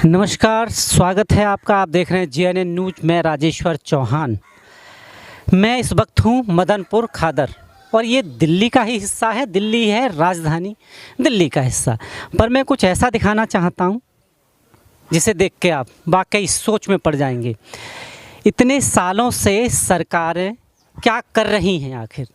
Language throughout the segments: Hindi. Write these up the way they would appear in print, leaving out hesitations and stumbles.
नमस्कार, स्वागत है आपका। आप देख रहे हैं JNN न्यूज़। मैं राजेश्वर चौहान। मैं इस वक्त हूँ मदनपुर खादर और ये दिल्ली का ही हिस्सा है। दिल्ली है राजधानी, दिल्ली का हिस्सा। पर मैं कुछ ऐसा दिखाना चाहता हूँ जिसे देख के आप वाकई सोच में पड़ जाएंगे। इतने सालों से सरकारें क्या कर रही हैं आखिर?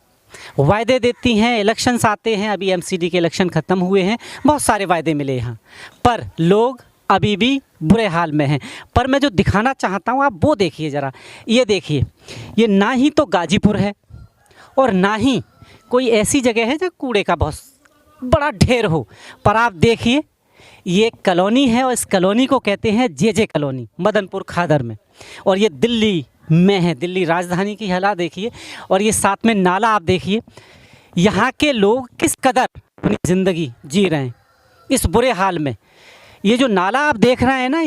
वायदे देती हैं, इलेक्शंस आते हैं, अभी MCD के इलेक्शन ख़त्म हुए हैं, बहुत सारे वायदे मिले यहाँ, पर लोग अभी भी बुरे हाल में हैं। पर मैं जो दिखाना चाहता हूँ आप वो देखिए ज़रा। ये देखिए, ये ना ही तो गाजीपुर है और ना ही कोई ऐसी जगह है जहाँ कूड़े का बहुत बड़ा ढेर हो। पर आप देखिए, ये कॉलोनी है और इस कॉलोनी को कहते हैं JJ कॉलोनी, मदनपुर खादर में। और ये दिल्ली में है, दिल्ली राजधानी की हालत देखिए। और ये साथ में नाला आप देखिए। यहाँ के लोग किस कदर अपनी ज़िंदगी जी रहे हैं इस बुरे हाल में। ये जो नाला आप देख रहे हैं ना,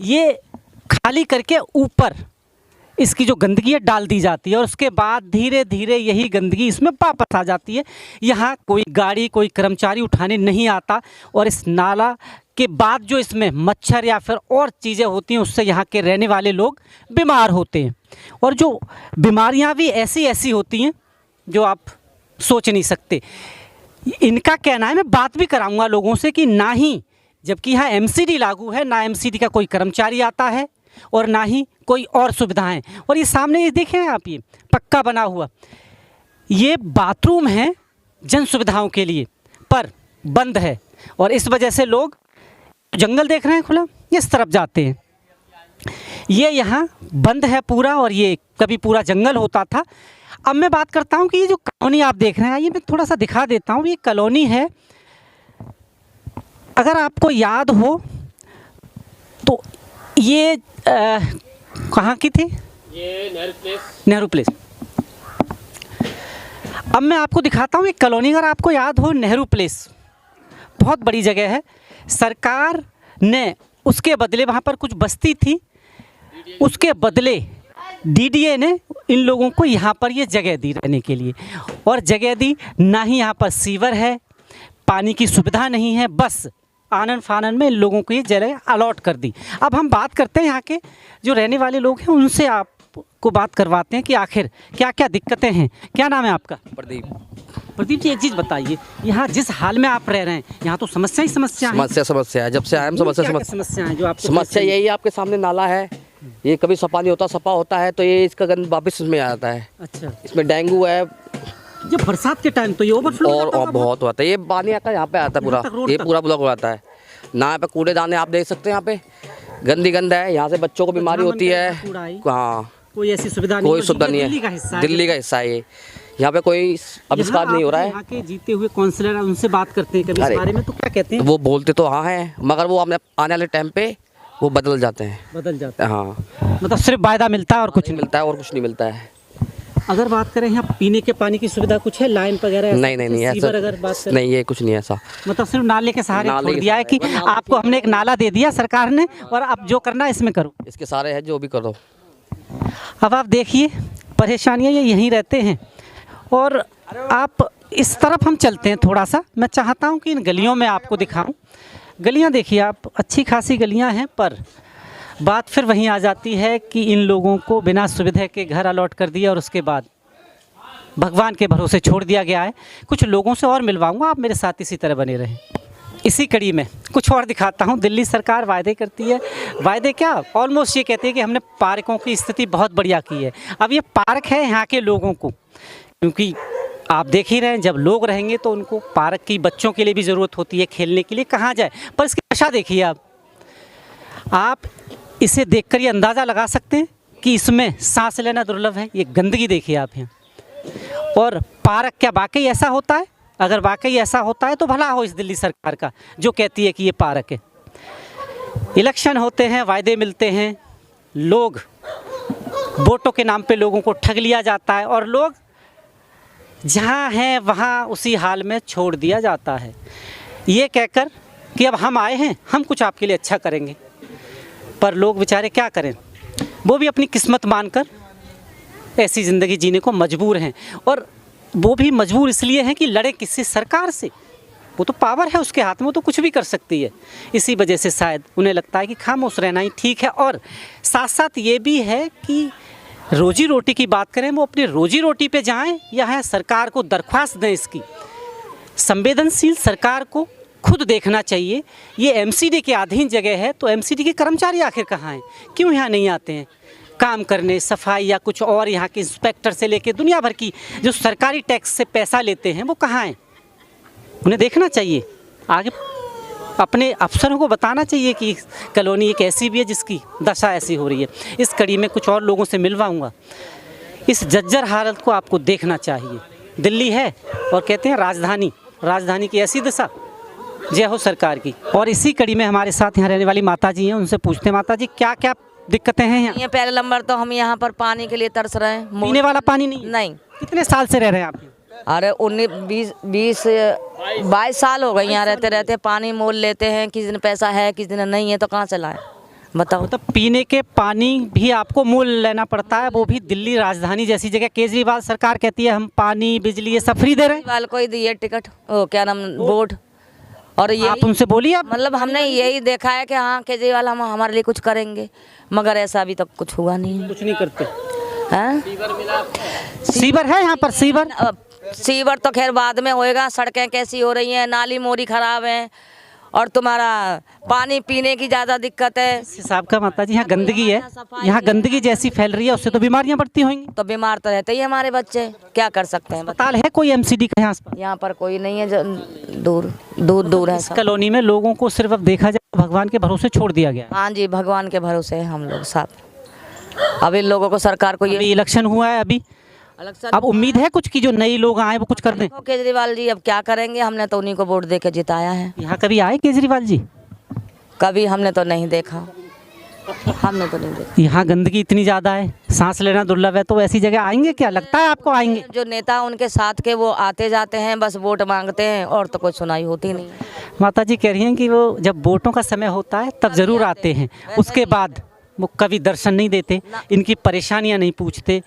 ये खाली करके ऊपर इसकी जो गंदगी है डाल दी जाती है और उसके बाद धीरे धीरे यही गंदगी इसमें वापस आ जाती है। यहाँ कोई गाड़ी, कोई कर्मचारी उठाने नहीं आता। और इस नाला के बाद जो इसमें मच्छर या फिर और चीज़ें होती हैं, उससे यहाँ के रहने वाले लोग बीमार होते हैं। और जो बीमारियाँ भी ऐसी ऐसी होती हैं जो आप सोच नहीं सकते। इनका कहना है, मैं बात भी कराऊँगा लोगों से, कि ना ही, जबकि यहाँ MCD लागू है, ना MCD का कोई कर्मचारी आता है और ना ही कोई और सुविधाएं। और ये सामने ये देखें आप, ये पक्का बना हुआ ये बाथरूम है जन सुविधाओं के लिए, पर बंद है। और इस वजह से लोग जंगल देख रहे हैं खुला, इस तरफ जाते हैं। ये यहाँ बंद है पूरा और ये कभी पूरा जंगल होता था। अब मैं बात करता हूँ कि ये जो कॉलोनी आप देख रहे हैं, ये मैं थोड़ा सा दिखा देता हूँ। ये कॉलोनी है, अगर आपको याद हो तो ये कहाँ की थी? ये नेहरू प्लेस। अब मैं आपको दिखाता हूँ एक कॉलोनी, अगर आपको याद हो, नेहरू प्लेस बहुत बड़ी जगह है। सरकार ने उसके बदले, वहाँ पर कुछ बस्ती थी, उसके बदले DDA ने इन लोगों को यहाँ पर ये जगह दी रहने के लिए। और जगह दी, ना ही यहाँ पर सीवर है, पानी की सुविधा नहीं है, बस आनन फानन में इन लोगों को ये जगह अलॉट कर दी। अब हम बात करते हैं यहाँ के जो रहने वाले लोग हैं, उनसे आपको बात करवाते हैं कि आखिर क्या क्या दिक्कतें हैं। क्या नाम है आपका? प्रदीप जी, एक चीज़ बताइए, यहाँ जिस हाल में आप रह रहे हैं, यहाँ तो समस्या ही समस्या है। जब से आए हम समस्या है जो आपको समस्या यही है। आपके सामने नाला है, ये कभी सफा नहीं होता, सफा होता है तो ये इसका गंद वापस इसमें आ जाता है। अच्छा, इसमें डेंगू है। जब बरसात के टाइम तो ये ओवरफ्लो और बहुत होता है। ये पानी आता है, यहाँ पे आता है पूरा, ये पूरा ब्लॉक हो जाता है ना। यहाँ पे कूड़ेदाने आप देख सकते हैं, यहाँ पे गंदी गंद है, यहाँ से बच्चों को बीमारी होती है। हाँ, कोई ऐसी सुविधा नहीं, कोई सुविधा नहीं है। दिल्ली का हिस्सा है ये। यहाँ पे कोई आविष्कार नहीं हो रहा है। यहाँ के जीते हुए काउंसलर, उनसे बात करते हैं कभी इस बारे में, तो क्या कहते हैं? वो बोलते तो हाँ हैं, मगर वो आने वाले टाइम पे वो बदल जाते हैं। हाँ, मतलब सिर्फ वायदा मिलता है और कुछ नहीं मिलता है, और कुछ नहीं मिलता है। अगर बात करें यहाँ पीने के पानी की सुविधा कुछ है, लाइन वगैरह? नहीं ऐसा अगर बात करें, नहीं, ये कुछ नहीं ऐसा। मतलब सिर्फ नाले के सहारे छोड़ दिया है कि आपको हमने एक नाला दे दिया सरकार ने और अब जो करना है इसमें करो, इसके सारे है, जो भी करो। अब आप देखिए, परेशानियाँ ये यहीं रहते हैं। और आप इस तरफ हम चलते हैं थोड़ा सा। मैं चाहता हूँ कि इन गलियों में आपको दिखाऊँ। गलियाँ देखिए आप, अच्छी खासी गलियाँ हैं, पर बात फिर वहीं आ जाती है कि इन लोगों को बिना सुविधा के घर अलॉट कर दिया और उसके बाद भगवान के भरोसे छोड़ दिया गया है। कुछ लोगों से और मिलवाऊंगा, आप मेरे साथ इसी तरह बने रहें। इसी कड़ी में कुछ और दिखाता हूं। दिल्ली सरकार वायदे करती है, वायदे क्या, ऑलमोस्ट ये कहती है कि हमने पार्कों की स्थिति बहुत बढ़िया की है। अब ये पार्क है यहाँ के लोगों को, क्योंकि आप देख ही रहे हैं, जब लोग रहेंगे तो उनको पार्क की, बच्चों के लिए भी ज़रूरत होती है खेलने के लिए, कहाँ जाए। पर इसकी दशा देखिए आप इसे देखकर ये अंदाज़ा लगा सकते हैं कि इसमें सांस लेना दुर्लभ है। ये गंदगी देखिए आप यहाँ। और पार्क क्या वाकई ऐसा होता है? अगर वाकई ऐसा होता है तो भला हो इस दिल्ली सरकार का, जो कहती है कि ये पार्क है। इलेक्शन होते हैं, वायदे मिलते हैं, लोग वोटों के नाम पे लोगों को ठग लिया जाता है और लोग जहाँ हैं वहाँ उसी हाल में छोड़ दिया जाता है, ये कहकर कि अब हम आए हैं, हम कुछ आपके लिए अच्छा करेंगे। पर लोग बेचारे क्या करें, वो भी अपनी किस्मत मानकर ऐसी ज़िंदगी जीने को मजबूर हैं। और वो भी मजबूर इसलिए हैं कि लड़े किससे? सरकार से। वो तो पावर है उसके हाथ में, वो तो कुछ भी कर सकती है। इसी वजह से शायद उन्हें लगता है कि खामोश रहना ही ठीक है। और साथ साथ ये भी है कि रोजी रोटी की बात करें, वो अपनी रोजी रोटी पे जाएं या है सरकार को दरख्वास्त दें इसकी। संवेदनशील सरकार को खुद देखना चाहिए। ये एमसीडी के अधीन जगह है, तो एमसीडी के कर्मचारी आखिर कहाँ हैं, क्यों यहाँ नहीं आते हैं काम करने, सफाई या कुछ और? यहाँ के इंस्पेक्टर से लेके दुनिया भर की जो सरकारी टैक्स से पैसा लेते हैं वो कहाँ हैं? उन्हें देखना चाहिए, आगे अपने अफसरों को बताना चाहिए कि कॉलोनी एक ऐसी भी है जिसकी दशा ऐसी हो रही है। इस कड़ी में कुछ और लोगों से मिलवाऊंगा। इस जर्जर हालत को आपको देखना चाहिए। दिल्ली है और कहते हैं राजधानी, राजधानी की ऐसी दशा, जय हो सरकार की। और इसी कड़ी में हमारे साथ यहाँ रहने वाली माता जी हैं, उनसे पूछते हैं माता जी क्या क्या दिक्कतें हैं यहाँ? ये पहले नंबर तो हम यहाँ पर पानी के लिए तरस रहे हैं। पीने वाला पानी नहीं? नहीं। कितने साल से रह रहे हैं आप? अरे 22 साल हो गए यहाँ रहते रहते। पानी मोल लेते हैं, किस दिन पैसा है किस दिन नहीं है, तो कहाँ से लाएं बताओ। मतलब पीने के पानी भी आपको मोल लेना पड़ता है, वो भी दिल्ली राजधानी जैसी जगह। केजरीवाल सरकार कहती है हम पानी बिजली ये सब फ्री दे रहे हैं। केजरीवाल को ही दिए टिकट, ओ क्या नाम, वोट। और ये आप उनसे बोलिए। आप मतलब हमने यही देखा है कि हाँ केजरीवाल हम हमारे लिए कुछ करेंगे, मगर ऐसा अभी तक कुछ हुआ नहीं है। कुछ नहीं करते हैं? सीवर है यहाँ पर? सीवर सीवर तो खैर बाद में होएगा। सड़कें कैसी हो रही हैं, नाली मोरी खराब है, और तुम्हारा पानी पीने की ज़्यादा दिक्कत है। इस हिसाब का माता जी यहाँ गंदगी है, यहाँ गंदगी जैसी फैल रही है, उससे तो बीमारियाँ बढ़ती होंगी। तो बीमार तो रहते ही हमारे बच्चे, क्या कर सकते हैं। अस्पताल है कोई एमसीडी का यहाँ पर कोई नहीं है, दूर दूर दूर है इस कॉलोनी में लोगों को सिर्फ अब देखा जाए भगवान के भरोसे छोड़ दिया गया है। हाँ जी, भगवान के भरोसे है हम लोग साथ। अब इन लोगों को सरकार को ये अभी इलेक्शन हुआ है, अभी अब उम्मीद है कुछ की जो नए लोग आए वो कुछ कर दें। केजरीवाल जी अब क्या करेंगे, हमने तो उन्हीं को वोट दे के जिताया है। यहाँ कभी आए केजरीवाल जी? कभी हमने तो नहीं देखा, हमने तो नहीं देखा। यहाँ गंदगी इतनी ज़्यादा है, सांस लेना दुर्लभ है, तो ऐसी जगह आएंगे क्या? लगता है आपको आएंगे? जो नेता उनके साथ के वो आते जाते हैं, बस वोट मांगते हैं, और तो कोई सुनाई होती नहीं है। माता जी कह रही हैं कि वो जब वोटों का समय होता है तब ज़रूर आते हैं, उसके बाद वो कभी दर्शन नहीं देते, इनकी परेशानियाँ नहीं पूछते।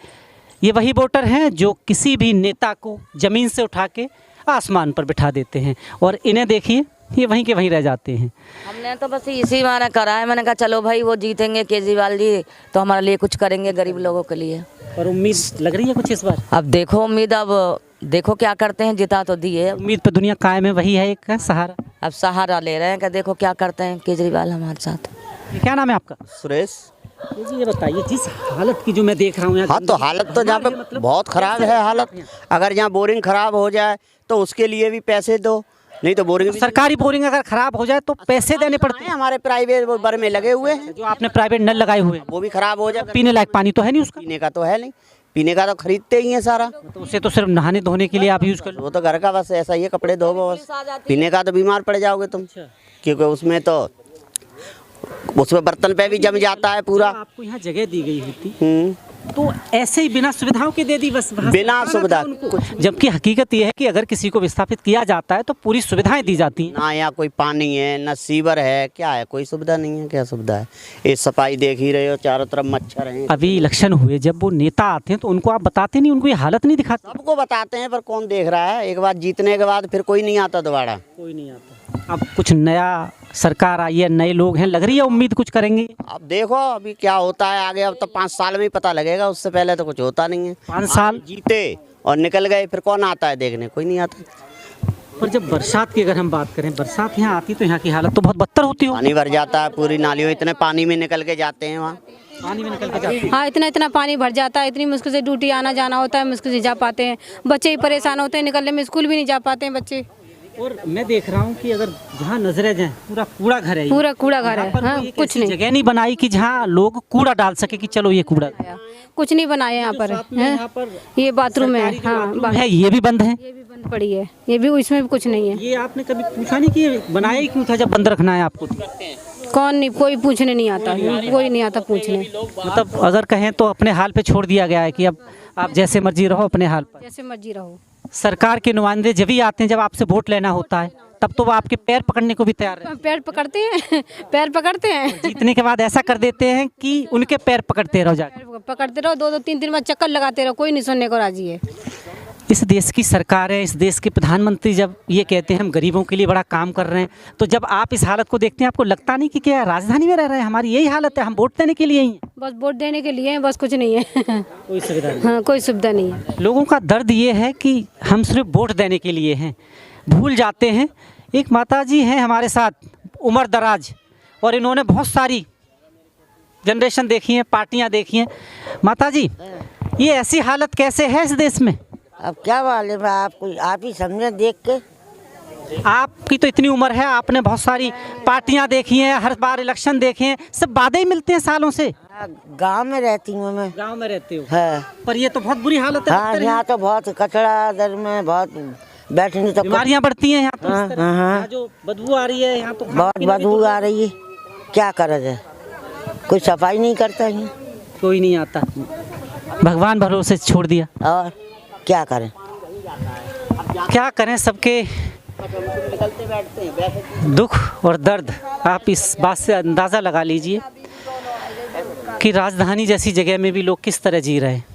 ये वही वोटर हैं जो किसी भी नेता को ज़मीन से उठा के आसमान पर बिठा देते हैं, और इन्हें देखिए ये वहीं के वहीं रह जाते हैं। हमने तो बस इसी माने करा है। मैंने कहा चलो भाई वो जीतेंगे केजरीवाल जी तो हमारे लिए कुछ करेंगे गरीब लोगों के लिए। और उम्मीद लग रही है कुछ इस बार? अब देखो उम्मीद, अब देखो क्या करते हैं। जिता तो दिए, उम्मीद पे दुनिया कायम है, वही है एक सहारा। अब सहारा ले रहे हैं कि देखो क्या करते हैं केजरीवाल हमारे साथ। ये क्या नाम है आपका? सुरेश जी ये बताइए, जिस हालत की जो मैं देख रहा हूँ यहाँ, हाँ तो हालत तो यहाँ पे बहुत ख़राब है हालत। अगर यहाँ बोरिंग ख़राब हो जाए तो उसके लिए भी पैसे दो, नहीं तो बोरिंग सरकारी बोरिंग अगर खराब हो जाए तो पैसे देने पड़ते हैं। हमारे प्राइवेट बर में लगे हुए हैं, जो आपने प्राइवेट नल लगाए हुए हैं वो भी ख़राब हो जाए। पीने लायक पानी तो है नहीं उसका? पीने का तो है नहीं, पीने का तो खरीदते ही है सारा, तो उसे तो सिर्फ नहाने धोने के लिए आप यूज़ कर लो। वो तो घर का बस ऐसा ही है, कपड़े धो बस। पीने का तो बीमार पड़ जाओगे तुम, क्योंकि उसमें बर्तन पे भी जम जाता है पूरा। आपको यहाँ जगह दी गई होती तो ऐसे ही बिना सुविधाओं के दे दी, बस बिना सुविधा कुछ। जबकि हकीकत ये है कि अगर किसी को विस्थापित किया जाता है तो पूरी सुविधाएं दी जाती हैं। ना यहाँ कोई पानी है, ना सीवर है, क्या है, कोई सुविधा नहीं है। क्या सुविधा है? ये सफाई देख ही रहे हो, चारों तरफ मच्छर हैं। अभी इलेक्शन हुए, जब वो नेता आते हैं तो उनको आप बताते नहीं, उनको ये हालत नहीं दिखाते? सबको बताते हैं पर कौन देख रहा है। एक बार जीतने के बाद फिर कोई नहीं आता दोबारा, कोई नहीं आता। अब कुछ नया सरकार आई है, नए लोग हैं, लग रही है उम्मीद कुछ करेंगे। अब देखो अभी क्या होता है आगे। अब तो 5 साल में ही पता लगेगा, उससे पहले तो कुछ होता नहीं है। 5 साल जीते और निकल गए, फिर कौन आता है देखने? कोई नहीं आता। पर जब बरसात की अगर हम बात करें, बरसात यहाँ आती तो यहाँ की हालत तो बहुत बदतर होती हो। पानी भर जाता है पूरी नालियों, इतने पानी में निकल के जाते हैं वहाँ। पानी में निकल के जाते हैं। हाँ, इतना पानी भर जाता है, इतनी मुश्किल से ड्यूटी आना जाना होता है, मुश्किल से जा पाते हैं। बच्चे ही परेशान होते हैं, निकलने में स्कूल भी नहीं जा पाते हैं बच्चे। और मैं देख रहा हूँ कि अगर जहाँ नजरें जाएं पूरा कूड़ा घर है, पूरा कूड़ा घर है। हाँ, कुछ नहीं, जगह नहीं बनाई कि जहाँ लोग कूड़ा डाल सके कि चलो ये कूड़ा कुछ नहीं बनाया यहाँ पर। ये बाथरूम है, हाँ है, ये भी बंद है, ये भी बंद पड़ी है, ये भी, इसमें भी कुछ नहीं है। ये आपने कभी पूछा नहीं कि बनाया ही क्यों था जब बंद रखना है आपको? कौन नहीं, कोई पूछने नहीं आता, कोई नहीं आता पूछने। मतलब अगर कहें तो अपने हाल पे छोड़ दिया गया है कि अब आप जैसे मर्जी रहो अपने हाल पर, जैसे मर्जी रहो। सरकार के नुमाइंदे जब ही आते हैं जब आपसे वोट लेना होता है, तब तो वो आपके पैर पकड़ने को भी तैयार है। पैर पकड़ते हैं, पैर पकड़ते हैं। जीतने के बाद ऐसा कर देते हैं कि उनके पैर पकड़ते रहो जाकर। पकड़ते रहो, 2-2 3 दिन बाद चक्कर लगाते रहो, कोई नहीं सुनने को राजी है। इस देश की सरकार है, इस देश के प्रधानमंत्री जब ये कहते हैं हम गरीबों के लिए बड़ा काम कर रहे हैं, तो जब आप इस हालत को देखते हैं आपको लगता नहीं कि क्या राजधानी में रह रहे हैं, हमारी यही हालत है, हम वोट देने के लिए ही हैं? बस वोट देने के लिए हैं, बस कुछ नहीं है। कोई सुविधा नहीं। हाँ, कोई सुविधा नहीं है। लोगों का दर्द ये है कि हम सिर्फ वोट देने के लिए हैं, भूल जाते हैं। एक माता जी हैं हमारे साथ, उम्र दराज, और इन्होंने बहुत सारी जनरेशन देखी है, पार्टियां देखी हैं। माता जी, ये ऐसी हालत कैसे है इस देश में? अब क्या मालूम है आपको, आप ही समझे देख के। आपकी तो इतनी उम्र है, आपने बहुत सारी पार्टियां देखी हैं, हर बार इलेक्शन देखे हैं, सब वादे ही मिलते हैं सालों से। गांव में रहती हूँ मैं। गांव में रहते हो? है। पर ये तो बहुत बुरी हालत है। हाँ, यहाँ तो बहुत कचरा दर में बहुत बैठने तो बीमारियां बढ़ती हैं यहाँ तो। हाँ, इस तरह। हाँ। यहाँ जो बदबू आ रही है यहाँ तो बहुत बदबू आ रही है, क्या करा जाए, कोई सफाई नहीं करता है, कोई नहीं आता, भगवान भरोसे छोड़ दिया। और क्या करें, क्या करें, सबके दुख और दर्द आप इस बात से अंदाज़ा लगा लीजिए कि राजधानी जैसी जगह में भी लोग किस तरह जी रहे हैं।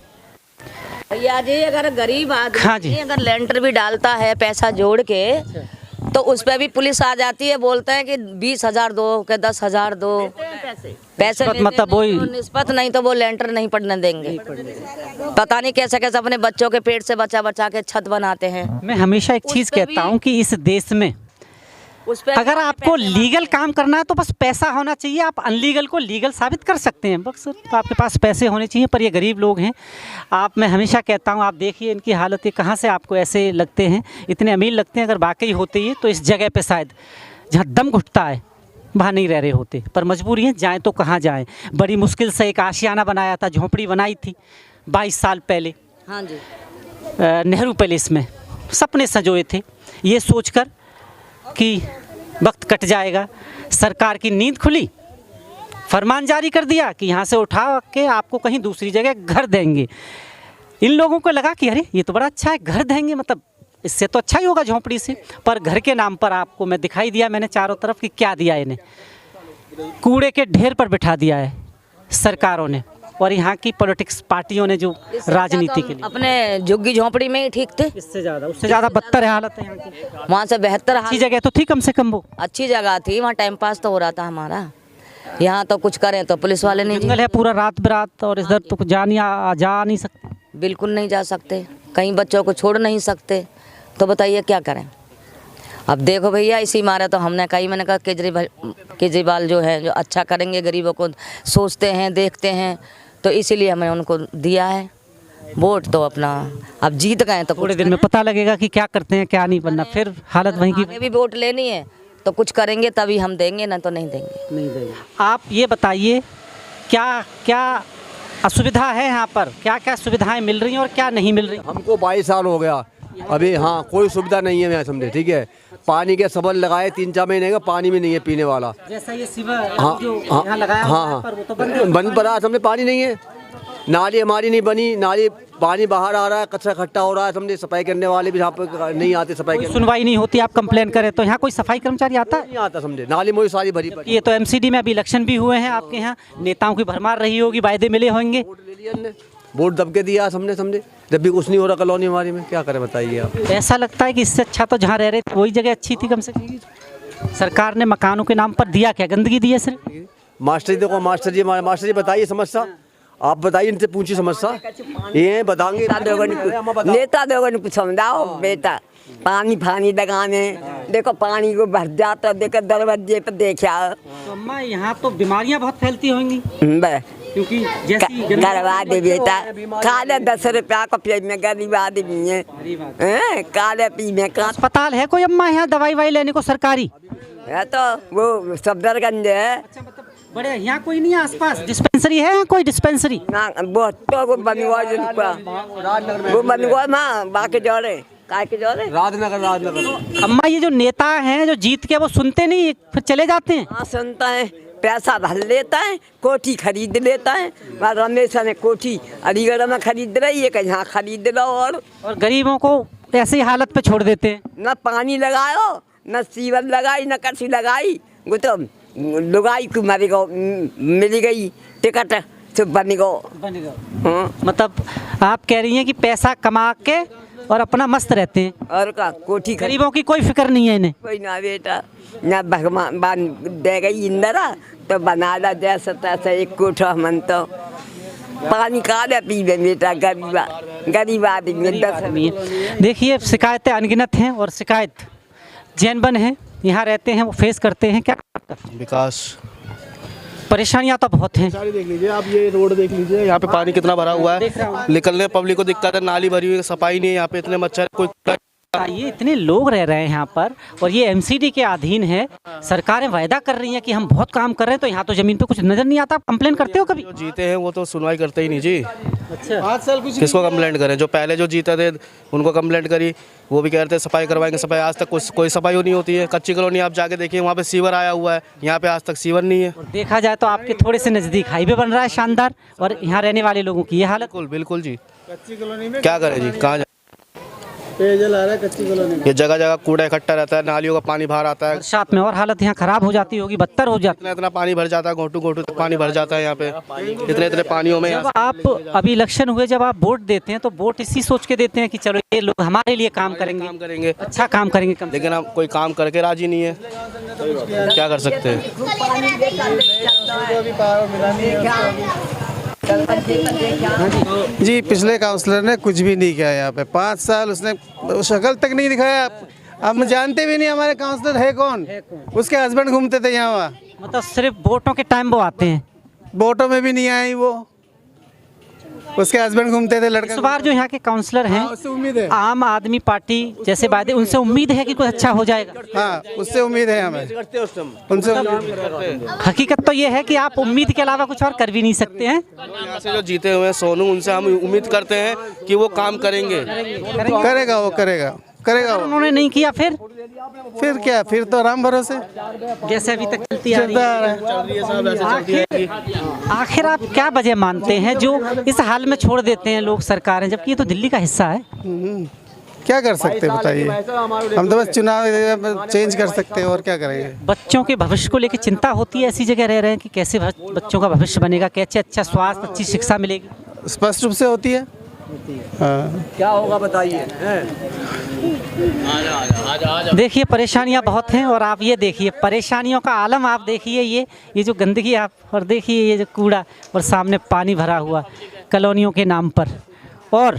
भैया जी, अगर गरीब हाँ जी। आदमी अगर लेंटर भी डालता है पैसा जोड़ के, तो उस पर भी पुलिस आ जाती है, बोलते हैं कि 20,000 दो के 10,000 दो। पैसे लेते मतलब हैं, वही- तो निस्बत नहीं तो वो लेंटर नहीं पड़ने देंगे। पता नहीं कैसे कैसे अपने बच्चों के पेट से बचा बचा के छत बनाते हैं। मैं हमेशा एक चीज़ उस पे कहता भी- हूँ कि इस देश में उस पे अगर आपको लीगल काम करना है तो बस पैसा होना चाहिए, आप अनलीगल को लीगल साबित कर सकते हैं, बस आपके पास पैसे होने चाहिए। पर ये गरीब लोग हैं, मैं हमेशा कहता हूँ, आप देखिए इनकी हालत, ये कहाँ से आपको ऐसे लगते हैं, इतने अमीर लगते हैं। अगर वाकई होते ही तो इस जगह पे शायद जहाँ दम घुटता है वहाँ नहीं रह रहे होते, पर मजबूरी है, जाएँ तो कहाँ जाएँ। बड़ी मुश्किल से एक आशियाना बनाया था, झोंपड़ी बनाई थी 22 साल पहले हाँ जी, नेहरू पैलेस में, सपने संजोए थे ये सोचकर कि वक्त कट जाएगा। सरकार की नींद खुली, फरमान जारी कर दिया कि यहाँ से उठा के आपको कहीं दूसरी जगह घर देंगे। इन लोगों को लगा कि अरे ये तो बड़ा अच्छा है, घर देंगे, मतलब इससे तो अच्छा ही होगा झोंपड़ी से। पर घर के नाम पर आपको मैं दिखाई दिया मैंने चारों तरफ कि क्या दिया इन्हें, कूड़े के ढेर पर बिठा दिया है सरकारों ने और यहाँ की पॉलिटिक्स पार्टियों ने, जो राजनीति के लिए। अपने झुग्गी झोंपड़ी में ही ठीक थे। इससे ज़्यादा, उससे ज़्यादा बदतर है हालत है यहाँ की। वहाँ से बेहतर अच्छी जगह तो थी कम से कम, वो अच्छी जगह थी, वहाँ टाइम पास तो हो रहा था हमारा। यहाँ तो कुछ करें तो पुलिस वाले नहीं, जंगल है पूरा रात बिरात, और इधर तो जा नहीं सकते। बिल्कुल नहीं जा सकते, कहीं बच्चों को छोड़ नहीं सकते, तो बताइए क्या करें। अब देखो भैया, इसी मारे तो हमने कही, मैंने कहा केजरीवाल जो है, जो अच्छा करेंगे, गरीबों को सोचते हैं, देखते हैं, तो इसीलिए हमें उनको दिया है वोट। तो अपना अब जीत गए तो थोड़े दिन में पता लगेगा कि क्या करते हैं क्या नहीं, वरना फिर हालत वहीं की आगे भी वोट लेनी है तो कुछ करेंगे तभी हम देंगे, ना तो नहीं देंगे। नहीं देंगे। आप ये बताइए क्या क्या असुविधा है यहाँ पर, क्या क्या सुविधाएं मिल रही हैं और क्या नहीं मिल रही? हमको 22 साल हो गया अभी, हाँ कोई सुविधा नहीं है यहाँ, समझे, ठीक है। पानी के सबल लगाए 3-4 महीने का, पानी भी नहीं है पीने वाला। जैसा ये सिवा हाँ जो हाँ यहाँ लगाया हाँ हुआ है, पर वो तो हाँ बंद पड़ा, समझे, पानी नहीं है। नाली हमारी नहीं बनी, नाली पानी बाहर आ रहा है, कचरा इकट्ठा हो रहा है, समझे। सफाई करने वाले भी यहाँ पर नहीं आते, सफाई कोई करने सुनवाई नहीं होती। आप कंप्लेन करें तो यहाँ कोई सफाई कर्मचारी आता है? नहीं आता, समझे। नाली मोई सारी भरी पड़ी। ये तो एमसीडी में अभी इलेक्शन भी हुए हैं आपके यहाँ, नेताओं की भरमार रही होगी, वायदे मिले होंगे। वोट ले लिया हमने, वोट दब के दिया हमने, समझे। जब भी कुछ नहीं हो रहा कॉलोनी हमारी में, क्या करें बताइए आप। ऐसा लगता है कि इससे अच्छा तो जहाँ रह रहे थे वही जगह अच्छी थी कम से कम। सरकार ने मकानों के नाम पर दिया क्या, गंदगी दी है सिर्फ। मास्टर जी देखो, मास्टर जी बताइए समस्या, आप बताइए, इनसे पूछिए समस्या, ये बताएंगे। नेता लोगों को समझाओ बेटा, पानी फानी लगाने, देखो पानी को भर जाता, देखो दरवाजे पर देखा। तो अम्मा, यहाँ तो बीमारियाँ बहुत फैलती होंगी, क्योंकि जैसी करवा दे बेटा, काले 10 रुपया का प्लेट में गरीब आदमी है, काले पी में का। अस्पताल है कोई अम्मा यहाँ दवाई वाई लेने को सरकारी? है तो वो सफदरगंज है। अच्छा, मतलब बड़े यहाँ कोई नहीं है आसपास? डिस्पेंसरी है यहाँ कोई डिस्पेंसरी? ना वो तो वो बनवा वो बनवा माँ बाकी जोड़े काय के जोड़े राजनगर। अम्मा, ये जो नेता हैं जो जीत के, वो सुनते नहीं फिर चले जाते हैं? हाँ सुनता है, पैसा भर लेता है, कोठी खरीद लेता है। रमेश ने कोठी अलीगढ़ में खरीद रही है, कहीं यहाँ खरीद लो, और गरीबों को ऐसी हालत पे छोड़ देते हैं। न पानी लगाओ, न सीवर लगाई, न कसी लगाई, वो तो लुगाई को मरी गो, मिली गई टिकट तो बन गो। मतलब आप कह रही हैं कि पैसा कमा के और अपना मस्त रहते हैं। और का कोठी खरीद गरीबों की कोई फिक्र नहीं है इन्हें। कोई ना बेटा, ना भगवान बान दे गई इंदिरा तो बना ला जैसा तैसा एक कोठा मन तो पानी का दे पीवे बेटा, गरीब आदमी 10। देखिए शिकायतें अनगिनत हैं और शिकायत जैन बन है, यहाँ रहते हैं, वो फेस करते हैं। क्या विकास परेशानियाँ तो बहुत हैं। देख लीजिए आप, ये रोड देख लीजिए, यहाँ पे पानी कितना भरा हुआ है, निकलने पब्लिक को दिक्कत है, नाली भरी हुई है, सफाई नहीं है, यहाँ पे इतने मच्छर, कोई ये इतने लोग रह रहे हैं यहाँ पर और ये एमसीडी के अधीन है। सरकारें वायदा कर रही हैं कि हम बहुत काम कर रहे हैं, तो यहाँ तो जमीन पे कुछ नजर नहीं आता। कंप्लेन करते हो कभी? जो जीते हैं वो तो सुनवाई करते ही नहीं जी। अच्छा, 5 साल किसको कंप्लेंट करें? जो पहले जो जीते थे उनको कंप्लेंट करी, वो भी कहते हैं सफाई करवाएंगे, सफाई आज तक कोई सफाई नहीं होती है। कच्ची कॉलोनी आप जाके देखिए, वहाँ पे सीवर आया हुआ है, यहाँ पे आज तक सीवर नहीं है। देखा जाए तो आपके थोड़े से नजदीक हाईवे बन रहा है शानदार, और यहाँ रहने वाले लोगों की ये हालत। बिल्कुल जी, कच्ची कॉलोनी में क्या करें जी, कहाँ पेयजल आ रहा है कच्ची कॉलोनी में, ये जगह जगह कूड़ा इकट्ठा रहता है, नालियों का पानी बाहर आता है। बरसात में और हालत यहाँ खराब हो जाती होगी, बदतर हो जाती है। इतना पानी भर जाता है, घोटू तक पानी भर जाता है यहाँ पे, इतने पानियों में। जब आप अभी इलेक्शन हुए, जब आप वोट देते हैं तो वोट इसी सोच के देते हैं कि चलो ये लोग हमारे लिए काम करेंगे, अच्छा काम करेंगे, लेकिन हम कोई काम करके राजी नहीं है, क्या कर सकते हैं। जी पिछले काउंसलर ने कुछ भी नहीं किया यहाँ पे, 5 साल उसने शक्ल तक नहीं दिखाया। हम जानते भी नहीं हमारे काउंसलर है कौन, उसके हस्बैंड घूमते थे यहाँ वहाँ। मतलब सिर्फ वोटों के टाइम वो आते हैं, वोटों में भी नहीं आई वो, उसके हस्बैंड घूमते थे लड़का। इस बार जो यहाँ के काउंसलर हैं, उससे उम्मीद है, आम आदमी पार्टी जैसे वादे, उनसे उम्मीद है कि कुछ अच्छा हो जाएगा। हाँ उससे उम्मीद है हमें, उनसे हकीकत तो ये है कि आप उम्मीद के अलावा कुछ और कर भी नहीं सकते हैं। यहाँ से जो जीते हुए हैं सोनू, उनसे हम उम्मीद करते हैं कि वो काम करेंगे। करेगा वो, करेगा वो। उन्होंने नहीं किया, फिर क्या, फिर तो आराम भरोसे जैसे अभी तक चलती आ रही है। आखिर आप क्या वजह मानते हैं जो इस हाल में छोड़ देते हैं लोग सरकारें, जबकि ये तो दिल्ली का हिस्सा है? क्या कर सकते हैं बताइए, हम तो बस चुनाव चेंज कर सकते हैं और क्या करेंगे। बच्चों के भविष्य को लेकर चिंता होती है, ऐसी जगह रह रहे हैं कि कैसे बच्चों का भविष्य बनेगा, कैसे अच्छा स्वास्थ्य, अच्छी शिक्षा मिलेगी? स्पष्ट रूप से होती है। हाँ। क्या होगा बताइए। देखिए परेशानियां बहुत हैं, और आप ये देखिए परेशानियों का आलम आप देखिए, ये जो गंदगी आप, और देखिए ये जो कूड़ा, और सामने पानी भरा हुआ कॉलोनियों के नाम पर, और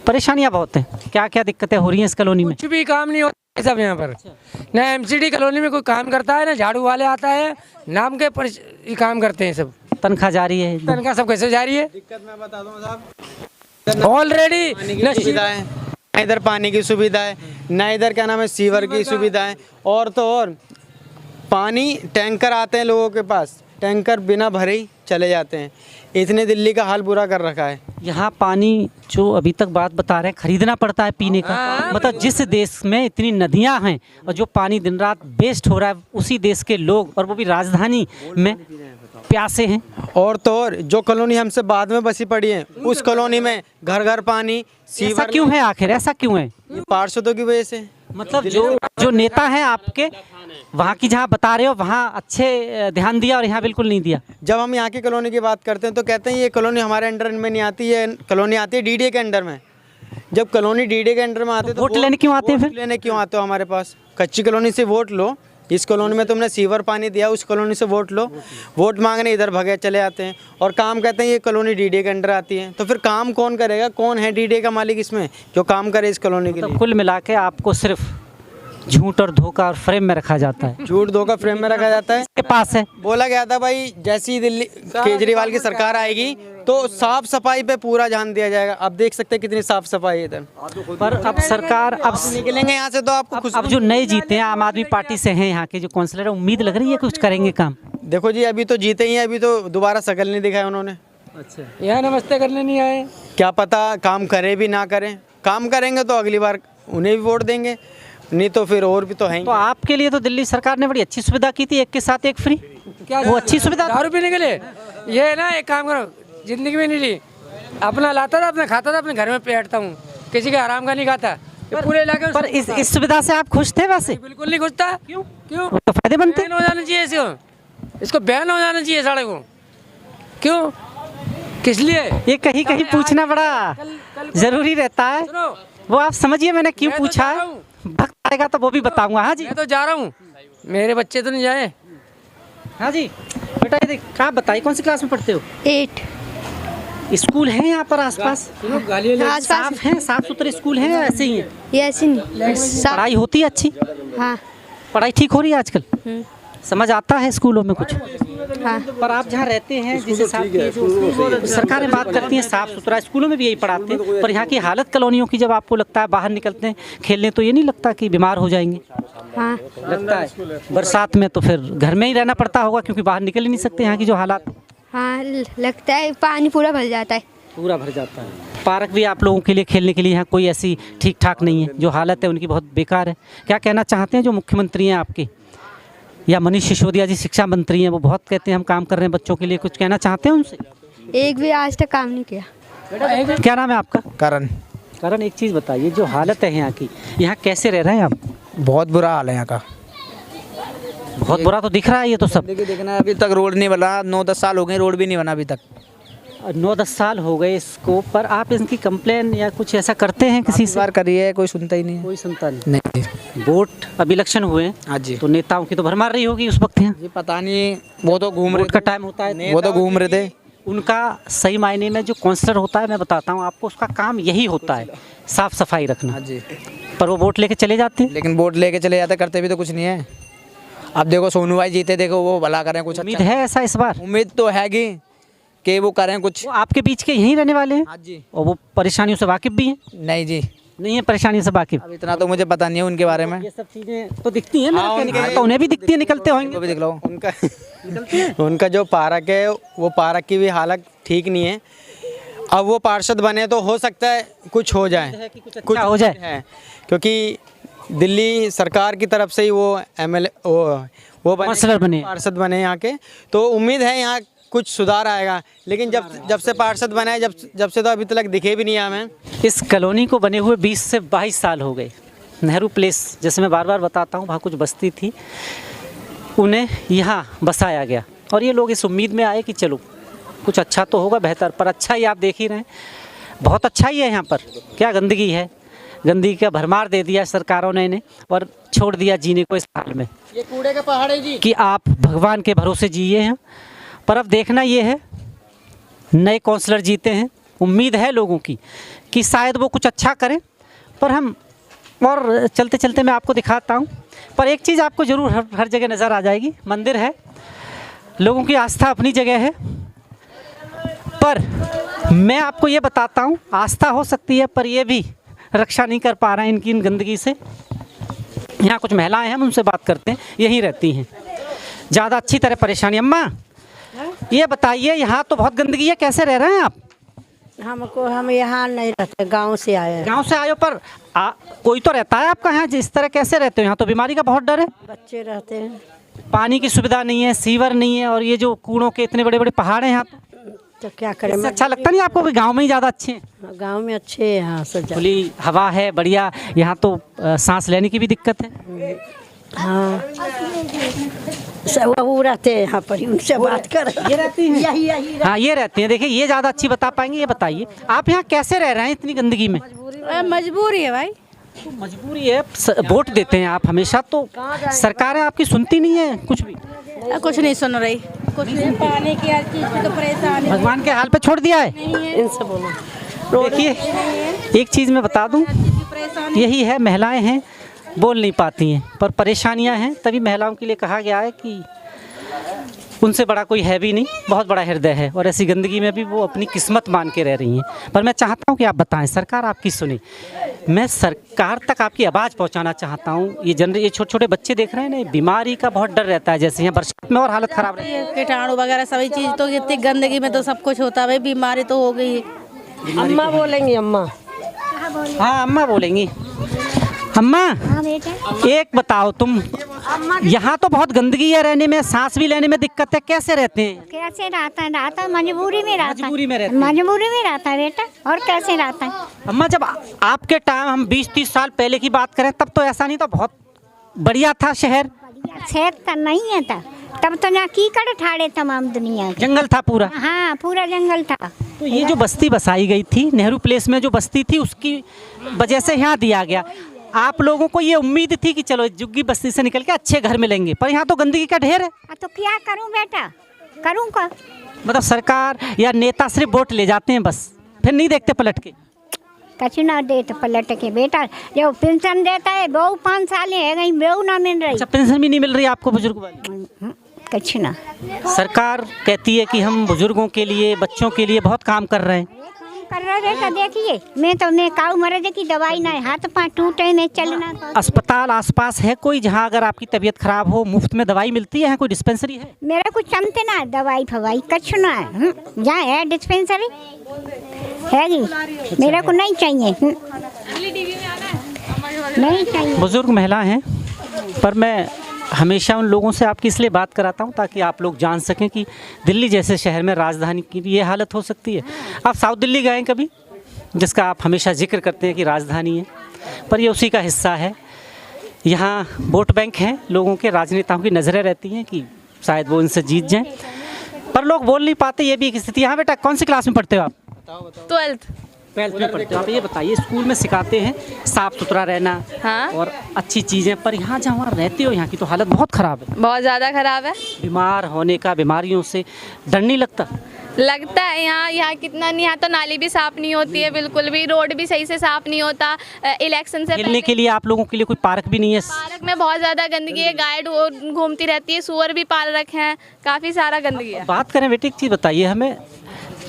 परेशानियां बहुत हैं। क्या क्या दिक्कतें हो रही हैं इस कॉलोनी में? कुछ भी काम नहीं होता सब यहाँ पर, ना एमसीडी कॉलोनी में कोई काम करता है, ना झाड़ू वाले आता है, नाम के पर काम करते हैं सब। तनख्वाह जारी है, तनख्वाह सब कैसे जारी है? दिक्कत मैं बता दूं साहब, ऑलरेडी सुविधा है, इधर पानी की सुविधा है, ना इधर क्या नाम है सीवर की सुविधा है, और तो और पानी टैंकर आते हैं लोगों के पास, टैंकर बिना भरे ही चले जाते हैं। इतने दिल्ली का हाल बुरा कर रखा है। यहाँ पानी जो अभी तक बात बता रहे हैं खरीदना पड़ता है पीने का। मतलब जिस देश में इतनी नदियाँ हैं और जो पानी दिन रात वेस्ट हो रहा है, उसी देश के लोग, और वो भी राजधानी में, प्यासे हैं। और तो और जो कॉलोनी हमसे बाद में बसी पड़ी है, उस कॉलोनी में घर घर पानी, ऐसा सीवर। क्यों है आखिर, ऐसा क्यों है? पार्षदों की वजह से। मतलब जो नेता हैं आपके वहाँ की, जहाँ बता रहे हो वहाँ अच्छे ध्यान दिया और यहाँ बिल्कुल नहीं दिया। जब हम यहाँ की कॉलोनी की बात करते हैं तो कहते हैं ये कॉलोनी हमारे अंडर में नहीं आती है, कॉलोनी आती है डीडीए के अंडर में। जब कॉलोनी डीडीए के अंडर में आती है तो वोट लेने क्यों आते हैं फिर? लेने क्यों आते हो हमारे पास? कच्ची कॉलोनी से वोट लो, इस कॉलोनी में तुमने सीवर पानी दिया, उस कॉलोनी से वोट लो। वोट मांगने इधर भगे चले आते हैं, और काम कहते हैं ये कॉलोनी डीडीए के अंडर आती है। तो फिर काम कौन करेगा? कौन है डीडीए का मालिक इसमें जो काम करे इस कॉलोनी के लिए? तो कुल मिला के आपको सिर्फ झूठ और धोखा और फ्रेम में रखा जाता है। झूठ धोखा फ्रेम में रखा जाता है। के पास है, बोला गया था भाई जैसी दिल्ली केजरीवाल की सरकार आएगी तो साफ सफाई पे पूरा ध्यान दिया जाएगा। अब देख सकते हैं कितनी साफ सफाई है इधर। पर अब सरकार, अब निकलेंगे यहाँ से तो आपको अब जो नए जीते हैं आम आदमी पार्टी से हैं, यहाँ के जो काउंसलर है, उम्मीद लग रही है कुछ करेंगे काम? देखो जी अभी तो जीते ही हैं, अभी तो दोबारा शकल नहीं दिखाया उन्होंने। अच्छा, यहाँ नमस्ते करने नहीं आए। क्या पता काम करे भी ना करें, काम करेंगे तो अगली बार उन्हें भी वोट देंगे, नहीं तो फिर और भी तो है। तो आपके लिए तो दिल्ली सरकार ने बड़ी अच्छी सुविधा की थी, एक के साथ एक फ्री। क्या वो अच्छी सुविधा? दारू पीने के लिए ये ना, एक काम करो, जिंदगी में नहीं ली, अपना लाता था, अपना खाता था, अपने घर में बैठता हूँ, किसी के आराम का नहीं खाता। पूरे इलाके पर इस सुविधा से आप खुश थे? वैसे बिल्कुल नहीं खुश था। क्यों? तो फायदेमंद थे। बैन हो जाना चाहिए इसको बैन हो जाना चाहिए सड़क को। क्यों? किस लिए? ये कहीं कहीं पूछना बड़ा जरूरी रहता है। वो आप समझिए मैंने क्यों मैं तो पूछा जा है। रहा हूँ। वक्त आएगा तो वो भी बताऊंगा। हाँ जी, मैं तो जा रहा हूँ, मेरे बच्चे तो नहीं जाए। हाँ जी बेटा, ये देख आप बताइए कौन सी क्लास में पढ़ते हो? 8। स्कूल है यहाँ पर आसपास? साफ है, साफ सुथरे स्कूल हैं या ऐसे ही हैं? ये ऐसे नहीं। पढ़ाई होती है अच्छी? हाँ। पढ़ाई ठीक हो रही है आजकल? समझ आता है स्कूलों में कुछ? हाँ। पर आप जहाँ रहते हैं जिस हिसाब की जो सरकारें बात करती हैं साफ सुथरा, स्कूलों में भी यही पढ़ाते हैं, पर यहाँ की हालत कॉलोनियों की जब आपको लगता है बाहर निकलते हैं खेलने तो ये नहीं लगता कि बीमार हो जाएंगे? हाँ। लगता है। बरसात में तो फिर घर में ही रहना पड़ता होगा क्योंकि बाहर निकल ही नहीं सकते यहाँ की जो हालात। हाँ लगता है पानी पूरा भर जाता है। पूरा भर जाता है। पार्क भी आप लोगों के लिए खेलने के लिए यहाँ कोई ऐसी ठीक ठाक नहीं है, जो हालत है उनकी बहुत बेकार है। क्या कहना चाहते हैं जो मुख्यमंत्री हैं आपके या मनीष सिसोदिया जी शिक्षा मंत्री हैं, वो बहुत कहते हैं हम काम कर रहे हैं बच्चों के लिए, कुछ कहना चाहते हैं उनसे? एक भी आज तक काम नहीं किया। क्या नाम है आपका? करण। करण, एक चीज़ बताइए, जो हालत है यहाँ की, यहाँ कैसे रह रहे हैं आप? बहुत बुरा हाल है यहाँ का। बहुत बुरा तो दिख रहा है ये तो सब। देखना अभी तक रोड नहीं बना, 9-10 साल हो गए, रोड भी नहीं बना अभी तक। 9-10 साल हो गए इसको, पर आप इनकी कंप्लेन या कुछ ऐसा करते हैं किसी से? बार करी है, कोई सुनता ही नहीं है। कोई सुनता नहीं। नहीं। वोट अब इलेक्शन हुए हाँ जी, तो नेताओं की तो भरमार रही होगी उस वक्त यहाँ? जी पता नहीं, वो तो घूम रहे वोट का टाइम होता है, वो तो घूम रहे थे। उनका सही मायने में जो काउंसलर होता है, मैं बताता हूँ आपको, उसका काम यही होता है साफ सफाई रखना। हाँ जी, पर वो वोट लेके चले जाते हैं। लेकिन वोट लेके चले जाते, करते भी तो कुछ नहीं है। अब देखो सोनू भाई जीते, देखो वो भला करें कुछ। उम्मीद है ऐसा इस बार? उम्मीद तो है कि वो करें कुछ। वो आपके बीच के यहीं रहने वाले हैं? हाँ जी। और वो परेशानियों से वाकिफ भी हैं? नहीं जी, नहीं है परेशानियों से वाकिफ। अब इतना तो मुझे पता नहीं है उनके बारे में। ये सब चीजें तो दिखती हैं ना, हाँ, तो उन्हें भी दिखती है, निकलते होंगे। भी देख लो उनका जो पार्क है, वो पार्क की भी हालत ठीक नहीं है। अब वो पार्षद बने तो हो सकता है कुछ हो जाए, कुछ हो जाए है, क्योंकि दिल्ली सरकार की तरफ से ही वो MLA वो काउंसलर बने, पार्षद बने यहाँ के, तो उम्मीद है यहाँ कुछ सुधार आएगा। लेकिन जब से पार्षद बनाए, जब से तो अभी तक दिखे भी नहीं हमें। इस कॉलोनी को बने हुए 20 से 22 साल हो गए। नेहरू प्लेस, जैसे मैं बार बार बताता हूँ, वहाँ कुछ बस्ती थी, उन्हें यहाँ बसाया गया और ये लोग इस उम्मीद में आए कि चलो कुछ अच्छा तो होगा, बेहतर। पर अच्छा ही आप देख ही रहे हैं, बहुत अच्छा ही है यहाँ पर। क्या गंदगी है, गंदगी का भरमार दे दिया सरकारों ने इन्हें और छोड़ दिया जीने को इस हाल में। ये कूड़े का पहाड़ है जी, कि आप भगवान के भरोसे जिए हैं। पर अब देखना ये है, नए काउंसलर जीते हैं, उम्मीद है लोगों की कि शायद वो कुछ अच्छा करें। पर हम और चलते चलते मैं आपको दिखाता हूँ। पर एक चीज़ आपको ज़रूर हर जगह नज़र आ जाएगी, मंदिर है, लोगों की आस्था अपनी जगह है। पर मैं आपको ये बताता हूँ, आस्था हो सकती है पर ये भी रक्षा नहीं कर पा रहे हैं इनकी इन गंदगी से। यहाँ कुछ महिलाएं हैं, हम उनसे बात करते हैं, यहीं रहती हैं, ज़्यादा अच्छी तरह परेशानी। अम्मा ये बताइए, यहाँ तो बहुत गंदगी है, कैसे रह रहे हैं आप? हम यहाँ नहीं रहते, गांव से आए हैं। गांव से आए हो, पर कोई तो रहता है आपका यहाँ, जिस तरह कैसे रहते हो? यहाँ तो बीमारी का बहुत डर है, बच्चे रहते हैं, पानी की सुविधा नहीं है, सीवर नहीं है, और ये जो कूड़ों के इतने बड़े बड़े पहाड़ हैं यहाँ, तो क्या करें। अच्छा लगता नहीं आपको कि गाँव में ही ज़्यादा अच्छे हैं? गांव में अच्छे हैं, यहाँ से खुली हवा है बढ़िया, यहाँ तो सांस लेने की भी दिक्कत है। हाँ सब वो रहते हैं यहाँ पर, उनसे बात कर। ये रहती हैं? यही हाँ ये रहती हैं। देखिए ये ज़्यादा अच्छी बता पाएंगे। ये बताइए आप यहाँ कैसे रह रहे हैं इतनी गंदगी में? मजबूरी है भाई, तो मजबूरी है। वोट देते हैं आप हमेशा, तो सरकारें आपकी सुनती नहीं है कुछ भी? कुछ नहीं सुन रही, कुछ नहीं। पानी की हर चीज़ पे तो परेशानी, भगवान के हाल पे छोड़ दिया है। इनसे बोलो। देखिए एक चीज़ मैं बता दूं, यही है, महिलाएं हैं, बोल नहीं पाती हैं, पर परेशानियां हैं। तभी महिलाओं के लिए कहा गया है कि उनसे बड़ा कोई है भी नहीं, बहुत बड़ा हृदय है, और ऐसी गंदगी में भी वो अपनी किस्मत मान के रह रही हैं। पर मैं चाहता हूं कि आप बताएं, सरकार आपकी सुने। मैं सरकार तक आपकी आवाज़ पहुंचाना चाहता हूं। ये छोटे छोटे बच्चे देख रहे हैं ना, बीमारी का बहुत डर रहता है, जैसे यहाँ बरसात में और हालत ख़राब रहती है, कीटाणु वगैरह सभी चीज़, तो इतनी गंदगी में तो सब कुछ होता है भाई, बीमारी तो हो गई। अम्मा बोलेंगी, अम्मा। हाँ अम्मा बोलेंगी। अम्मा एक बताओ, तुम यहाँ तो बहुत गंदगी है, रहने में, सांस भी लेने में दिक्कत है, कैसे रहते हैं? कैसे रहता है मजबूरी में रहता है, मजबूरी में रहते हैं। मजबूरी में रहता है बेटा, और कैसे रहता है? अम्मा जब आपके टाइम, हम 20-30 साल पहले की बात करें, तब तो ऐसा नहीं था, बहुत बढ़िया था शहर। शहर तो नहीं है था तब, तो यहाँ कीकड़ ठाड़े तमाम दुनिया के। जंगल था पूरा? हाँ पूरा जंगल था। तो ये जो बस्ती बसाई गई थी नेहरू प्लेस में, जो बस्ती थी उसकी वजह से यहाँ दिया गया। आप लोगों को ये उम्मीद थी कि चलो झुग्गी बस्ती से निकल के अच्छे घर मिलेंगे, पर यहाँ तो गंदगी का ढेर है। तो क्या करूं बेटा, करूं का? मतलब सरकार या नेता सिर्फ वोट ले जाते हैं बस, फिर नहीं देखते पलट के। कछु ना दे तो पलट के बेटा, जो पेंशन देता है बहु 5 साल है गई, बहु ना मिल रही। अच्छा, पेंशन भी नहीं मिल रही आपको बुजुर्ग वाली? कछु ना। सरकार कहती है कि हम बुजुर्गों के लिए, बच्चों के लिए बहुत काम कर रहे हैं। कर रहा बेटा, देखिए मैं काऊ मरे की दवाई ना है, हाथ पाँव टूटे में चलना। अस्पताल आसपास है कोई जहाँ अगर आपकी तबीयत खराब हो मुफ्त में दवाई मिलती है? कोई डिस्पेंसरी है? मेरा कुछ चमते ना दवाई फवाई कछु ना है। जहाँ है डिस्पेंसरी है, मेरा को नहीं चाहिए, नहीं चाहिए। बुजुर्ग महिला हैं, पर मैं हमेशा उन लोगों से आपकी इसलिए बात कराता हूं ताकि आप लोग जान सकें कि दिल्ली जैसे शहर में, राजधानी की ये हालत हो सकती है। आप साउथ दिल्ली गए कभी, जिसका आप हमेशा जिक्र करते हैं कि राजधानी है, पर ये उसी का हिस्सा है। यहाँ वोट बैंक हैं, लोगों के, राजनेताओं की नज़रें रहती हैं कि शायद वो इनसे जीत जाएं, पर लोग बोल नहीं पाते, ये भी एक स्थिति। हाँ बेटा, कौन सी क्लास में पढ़ते हो आप? 12th में पढ़ते हो आप। ये बताइए, स्कूल में सिखाते हैं साफ सुथरा रहना, हाँ, और अच्छी चीज़ें, पर यहाँ जहाँ रहते हो यहाँ की तो हालत बहुत ख़राब है। बहुत ज़्यादा ख़राब है। बीमार होने का, बीमारियों से डर नहीं लगता? लगता है। यहाँ कितना नहीं, यहाँ तो नाली भी साफ़ नहीं होती है बिल्कुल भी, रोड भी सही से साफ़ नहीं होता। इलेक्शन से खेलने के लिए आप लोगों के लिए कोई पार्क भी नहीं है? पार्क में बहुत ज़्यादा गंदगी है, गाय घूमती रहती है, सूअर भी पाल रखे हैं, काफ़ी सारा गंदगी है। बात करें बेटे, एक चीज़ बताइए हमें,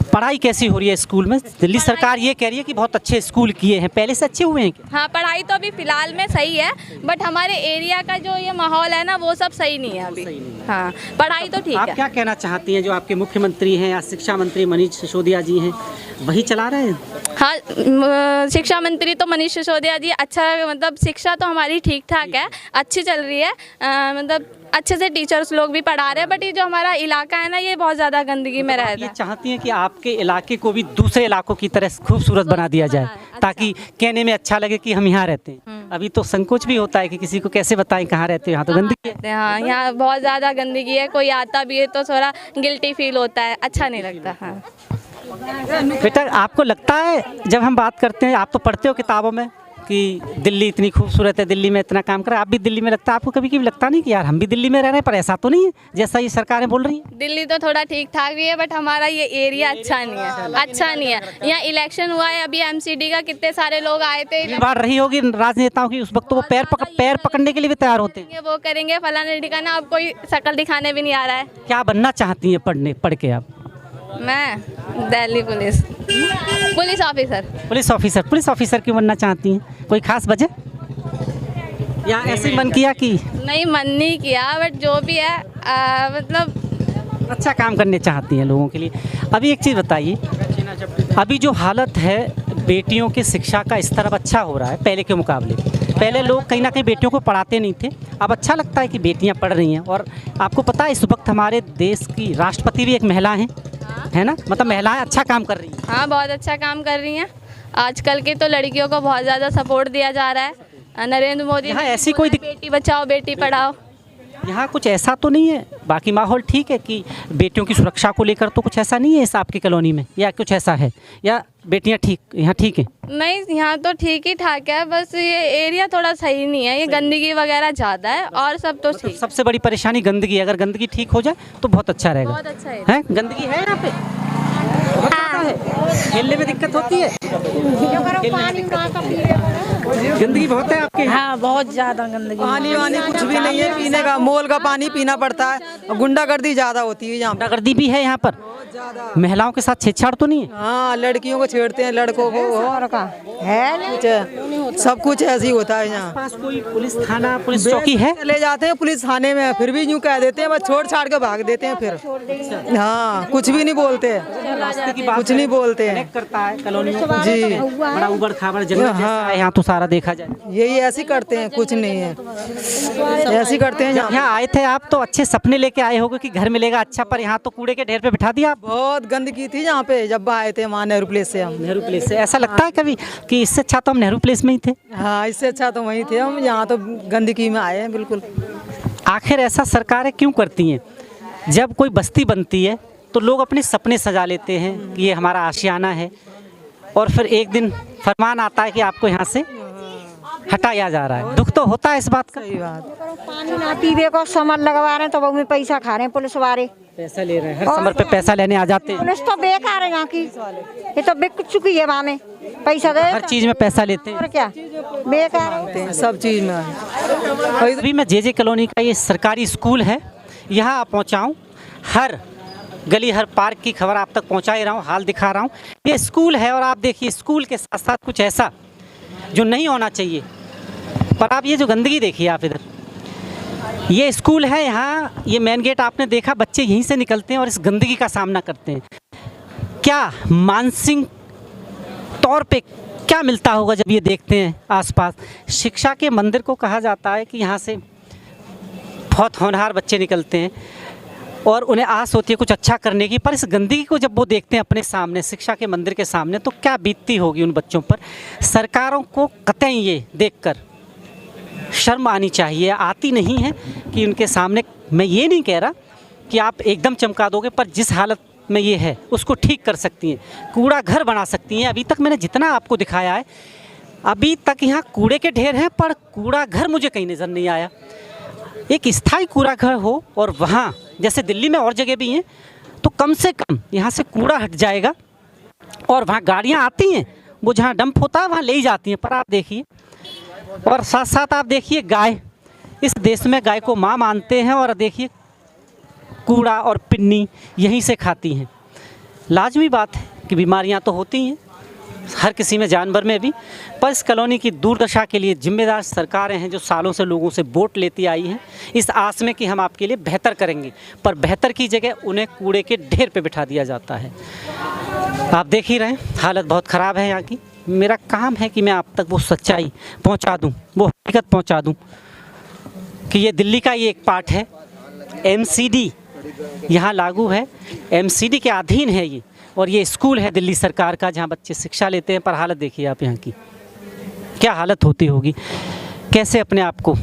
पढ़ाई कैसी हो रही है स्कूल में? दिल्ली सरकार ये कह रही है कि बहुत अच्छे स्कूल किए हैं, पहले से अच्छे हुए हैं क्या? हाँ, पढ़ाई तो अभी फ़िलहाल में सही है, बट हमारे एरिया का जो ये माहौल है ना, वो सब सही नहीं है अभी। हाँ, पढ़ाई तो ठीक है। आप क्या कहना चाहती हैं, जो आपके मुख्यमंत्री हैं या शिक्षा मंत्री मनीष सिसोदिया जी हैं, वही चला रहे हैं? हाँ, शिक्षा मंत्री तो मनीष सिसोदिया जी अच्छा, मतलब शिक्षा तो हमारी ठीक ठाक है, अच्छी चल रही है, मतलब अच्छे से टीचर्स लोग भी पढ़ा रहे हैं, बट ये जो हमारा इलाका है ना, ये बहुत ज़्यादा गंदगी में रहता है। ये चाहती हैं कि आपके इलाके को भी दूसरे इलाकों की तरह खूबसूरत बना दिया जाए, ताकि कहने में अच्छा लगे कि हम यहाँ रहते हैं। अभी तो संकोच भी होता है कि किसी को कैसे बताएं कहाँ रहते हो, यहाँ तो गंदगी है। हाँ, यहाँ बहुत ज़्यादा गंदगी है, कोई आता भी है तो थोड़ा गिल्टी फील होता है, अच्छा नहीं लगता। हाँ बेटा, आपको लगता है, जब हम बात करते हैं, आप तो पढ़ते हो किताबों में कि दिल्ली इतनी खूबसूरत है, दिल्ली में इतना काम करा, आप भी दिल्ली में, लगता है आपको कभी कभी लगता नहीं कि यार हम भी दिल्ली में रह रहे हैं, पर ऐसा तो नहीं है जैसा ये सरकारें बोल रही हैं? दिल्ली तो थोड़ा ठीक ठाक भी है, बट हमारा ये एरिया अच्छा नहीं है, अच्छा नहीं है। यहाँ इलेक्शन हुआ है अभी एमसीडी का, कितने सारे लोग आए थे, बात रही होगी राजनेताओं की, उस वक्त तो वो पैर पकड़ने के लिए भी तैयार होते हैं, वो करेंगे फलाना ठिकाना, अब कोई शक्ल दिखाने भी नहीं आ रहा है। क्या बनना चाहती हैं पढ़ के आप? मैं Delhi police officer. Police officer क्यों बनना चाहती हैं? कोई खास वजह या ऐसे मन किया कि? नहीं, मन नहीं किया, बट जो भी है मतलब अच्छा काम करने चाहती हैं लोगों के लिए। अभी एक चीज़ बताइए, अभी जो हालत है, बेटियों की शिक्षा का स्तर अब अच्छा हो रहा है पहले के मुकाबले। पहले लोग कहीं ना कहीं बेटियों को पढ़ाते नहीं थे, अब अच्छा लगता है कि बेटियां पढ़ रही हैं। और आपको पता है, इस वक्त हमारे देश की राष्ट्रपति भी एक महिला हैं, है ना? मतलब महिलाएं अच्छा काम कर रही हैं। हाँ, बहुत अच्छा काम कर रही हैं। आजकल की तो लड़कियों को बहुत ज़्यादा सपोर्ट दिया जा रहा है। नरेंद्र मोदी यहाँ ऐसी कोई बेटी बचाओ बेटी पढ़ाओ, यहाँ कुछ ऐसा तो नहीं है, बाकी माहौल ठीक है कि बेटियों की सुरक्षा को लेकर तो कुछ ऐसा नहीं है इस आपकी कॉलोनी में, या कुछ ऐसा है, या बेटियाँ ठीक यहाँ ठीक है? नहीं, यहाँ तो ठीक ही ठाक है, बस ये एरिया थोड़ा सही नहीं है, ये गंदगी वगैरह ज़्यादा है, और सब तो ठीक। सबसे बड़ी परेशानी गंदगी, अगर गंदगी ठीक हो जाए तो बहुत अच्छा रहेगा। बहुत अच्छा है। गंदगी है यहाँ पे, बहुत ज़्यादा है, खेलने में दिक्कत होती है, गंदगी बहुत है आपके? हाँ, बहुत ज़्यादा गंदगी, पानी वानी कुछ भी नहीं है पीने का, मोल का पानी पीना पड़ता है, और गुंडागर्दी ज़्यादा होती है यहाँ। गुंडागर्दी भी है यहाँ पर? महिलाओं के साथ छेड़छाड़ तो नहीं है? हाँ, लड़कियों को छेड़ते हैं, लड़कों को है, सब कुछ ऐसे ही होता है यहाँ। पास कोई पुलिस थाना, पुलिस चौकी है? ले जाते हैं पुलिस थाने में, फिर भी यूँ कह देते हैं, बस छोड़ छाड़ के भाग देते हैं फिर। हाँ, कुछ भी नहीं बोलते, कुछ नहीं बोलते हैं। करता है कॉलोनियों को जी, बड़ा उबड़ खाबड़ जंगल जैसा है यहाँ तो सारा देखा जाए, यही ऐसे करते हैं, कुछ नहीं है, ऐसे करते हैं। यहाँ आए थे आप तो अच्छे सपने लेके आए होगे कि घर मिलेगा अच्छा, पर यहाँ तो कूड़े के ढेर पे बिठा दिया। बहुत गंदगी थी यहाँ पे जब आए थे वहाँ नेहरू प्लेस से। हम नेहरू प्लेस से ऐसा लगता है कभी कि इससे अच्छा तो हम नेहरू प्लेस में ही थे? हाँ, इससे अच्छा तो वहीं थे हम, यहाँ तो गंदगी में आए हैं बिल्कुल। आखिर ऐसा सरकारें क्यों करती हैं? जब कोई बस्ती बनती है तो लोग अपने सपने सजा लेते हैं कि ये हमारा आशियाना है, और फिर एक दिन फरमान आता है कि आपको यहाँ से हटाया जा रहा है। दुख तो होता है इस बात का। पानी ना पीवे को समर लगवा रहे हैं तो वो में पैसा खा रहे हैं पुलिस वाले, पैसा ले रहे हैं, हर समर पे पैसा लेने आ जाते हैं। पुलिस तो बेकार है यहाँ की, ये तो बिक चुकी है वहाँ में, पैसा दे हर चीज़ में पैसा लेते हैं। और क्या बेकार है सब चीज़ में। अभी मैं जे कॉलोनी का ये सरकारी स्कूल है, यहाँ पहुँचाऊँ, हर गली हर पार्क की खबर आप तक पहुँचा ही रहा हूँ, हाल दिखा रहा हूँ। ये स्कूल है और आप देखिए स्कूल के साथ साथ कुछ ऐसा जो नहीं होना चाहिए, पर आप ये जो गंदगी देखिए आप इधर, ये स्कूल है, यहाँ ये मेन गेट आपने देखा, बच्चे यहीं से निकलते हैं और इस गंदगी का सामना करते हैं। क्या मानसिक तौर पे क्या मिलता होगा जब ये देखते हैं आसपास। शिक्षा के मंदिर को कहा जाता है कि यहाँ से बहुत होनहार बच्चे निकलते हैं और उन्हें आस होती है कुछ अच्छा करने की, पर इस गंदगी को जब वो देखते हैं अपने सामने, शिक्षा के मंदिर के सामने, तो क्या बीतती होगी उन बच्चों पर। सरकारों को कतई ये देखकर शर्म आनी चाहिए, आती नहीं है कि उनके सामने। मैं ये नहीं कह रहा कि आप एकदम चमका दोगे, पर जिस हालत में ये है उसको ठीक कर सकती हैं, कूड़ा घर बना सकती हैं। अभी तक मैंने जितना आपको दिखाया है, अभी तक यहाँ कूड़े के ढेर हैं, पर कूड़ा घर मुझे कहीं नज़र नहीं आया। एक स्थायी कूड़ा घर हो, और वहाँ जैसे दिल्ली में और जगह भी हैं, तो कम से कम यहाँ से कूड़ा हट जाएगा और वहाँ गाड़ियाँ आती हैं, वो जहाँ डंप होता है वहाँ ले ही जाती हैं। पर आप देखिए, और साथ साथ आप देखिए गाय, इस देश में गाय को माँ मानते हैं, और देखिए कूड़ा और पिन्नी यहीं से खाती हैं। लाजमी बात है कि बीमारियाँ तो होती हैं हर किसी में, जानवर में भी, पर इस कॉलोनी की दुर्दशा के लिए जिम्मेदार सरकारें हैं जो सालों से लोगों से वोट लेती आई हैं इस आस में कि हम आपके लिए बेहतर करेंगे, पर बेहतर की जगह उन्हें कूड़े के ढेर पे बिठा दिया जाता है। आप देख ही रहे हैं, हालत बहुत ख़राब है यहाँ की। मेरा काम है कि मैं आप तक वो सच्चाई पहुँचा दूँ, वो हकीकत पहुँचा दूँ कि ये दिल्ली का ये एक पार्ट है। MCD यहाँ लागू है, MCD के अधीन है ये, और ये स्कूल है दिल्ली सरकार का जहाँ बच्चे शिक्षा लेते हैं। पर हालत देखिए आप यहाँ की, क्या हालत होती होगी। कैसे अपने आप को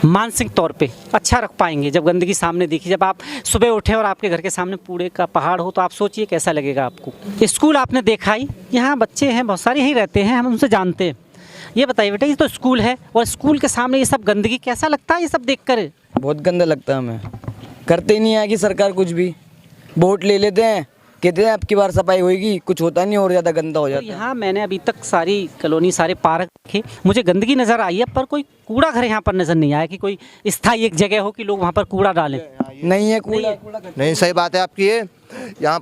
मानसिक तौर पे अच्छा रख पाएंगे जब गंदगी सामने दिखी। जब आप सुबह उठे और आपके घर के सामने कूड़े का पहाड़ हो, तो आप सोचिए कैसा लगेगा आपको। स्कूल आपने देखा ही, यहाँ बच्चे हैं बहुत सारे, यहीं रहते हैं, हम उनसे जानते हैं। ये बताइए बेटा, ये तो स्कूल है और स्कूल के सामने ये सब गंदगी, कैसा लगता है ये सब देख कर? बहुत गंदा लगता है हमें, करते ही नहीं है कि सरकार कुछ भी। वोट ले लेते हैं, कहते हैं अब की बार सफाई होगी, कुछ होता नहीं और ज़्यादा गंदा हो जाता है। यहाँ मैंने अभी तक सारी कॉलोनी, सारे पार्क देखे, मुझे गंदगी नज़र आई है, पर कोई कूड़ा घर यहाँ पर नज़र नहीं आया कि कोई स्थायी एक जगह हो कि लोग वहाँ पर कूड़ा डालें। नहीं है कूड़ा। नहीं, सही बात है आपकी। ये यहाँ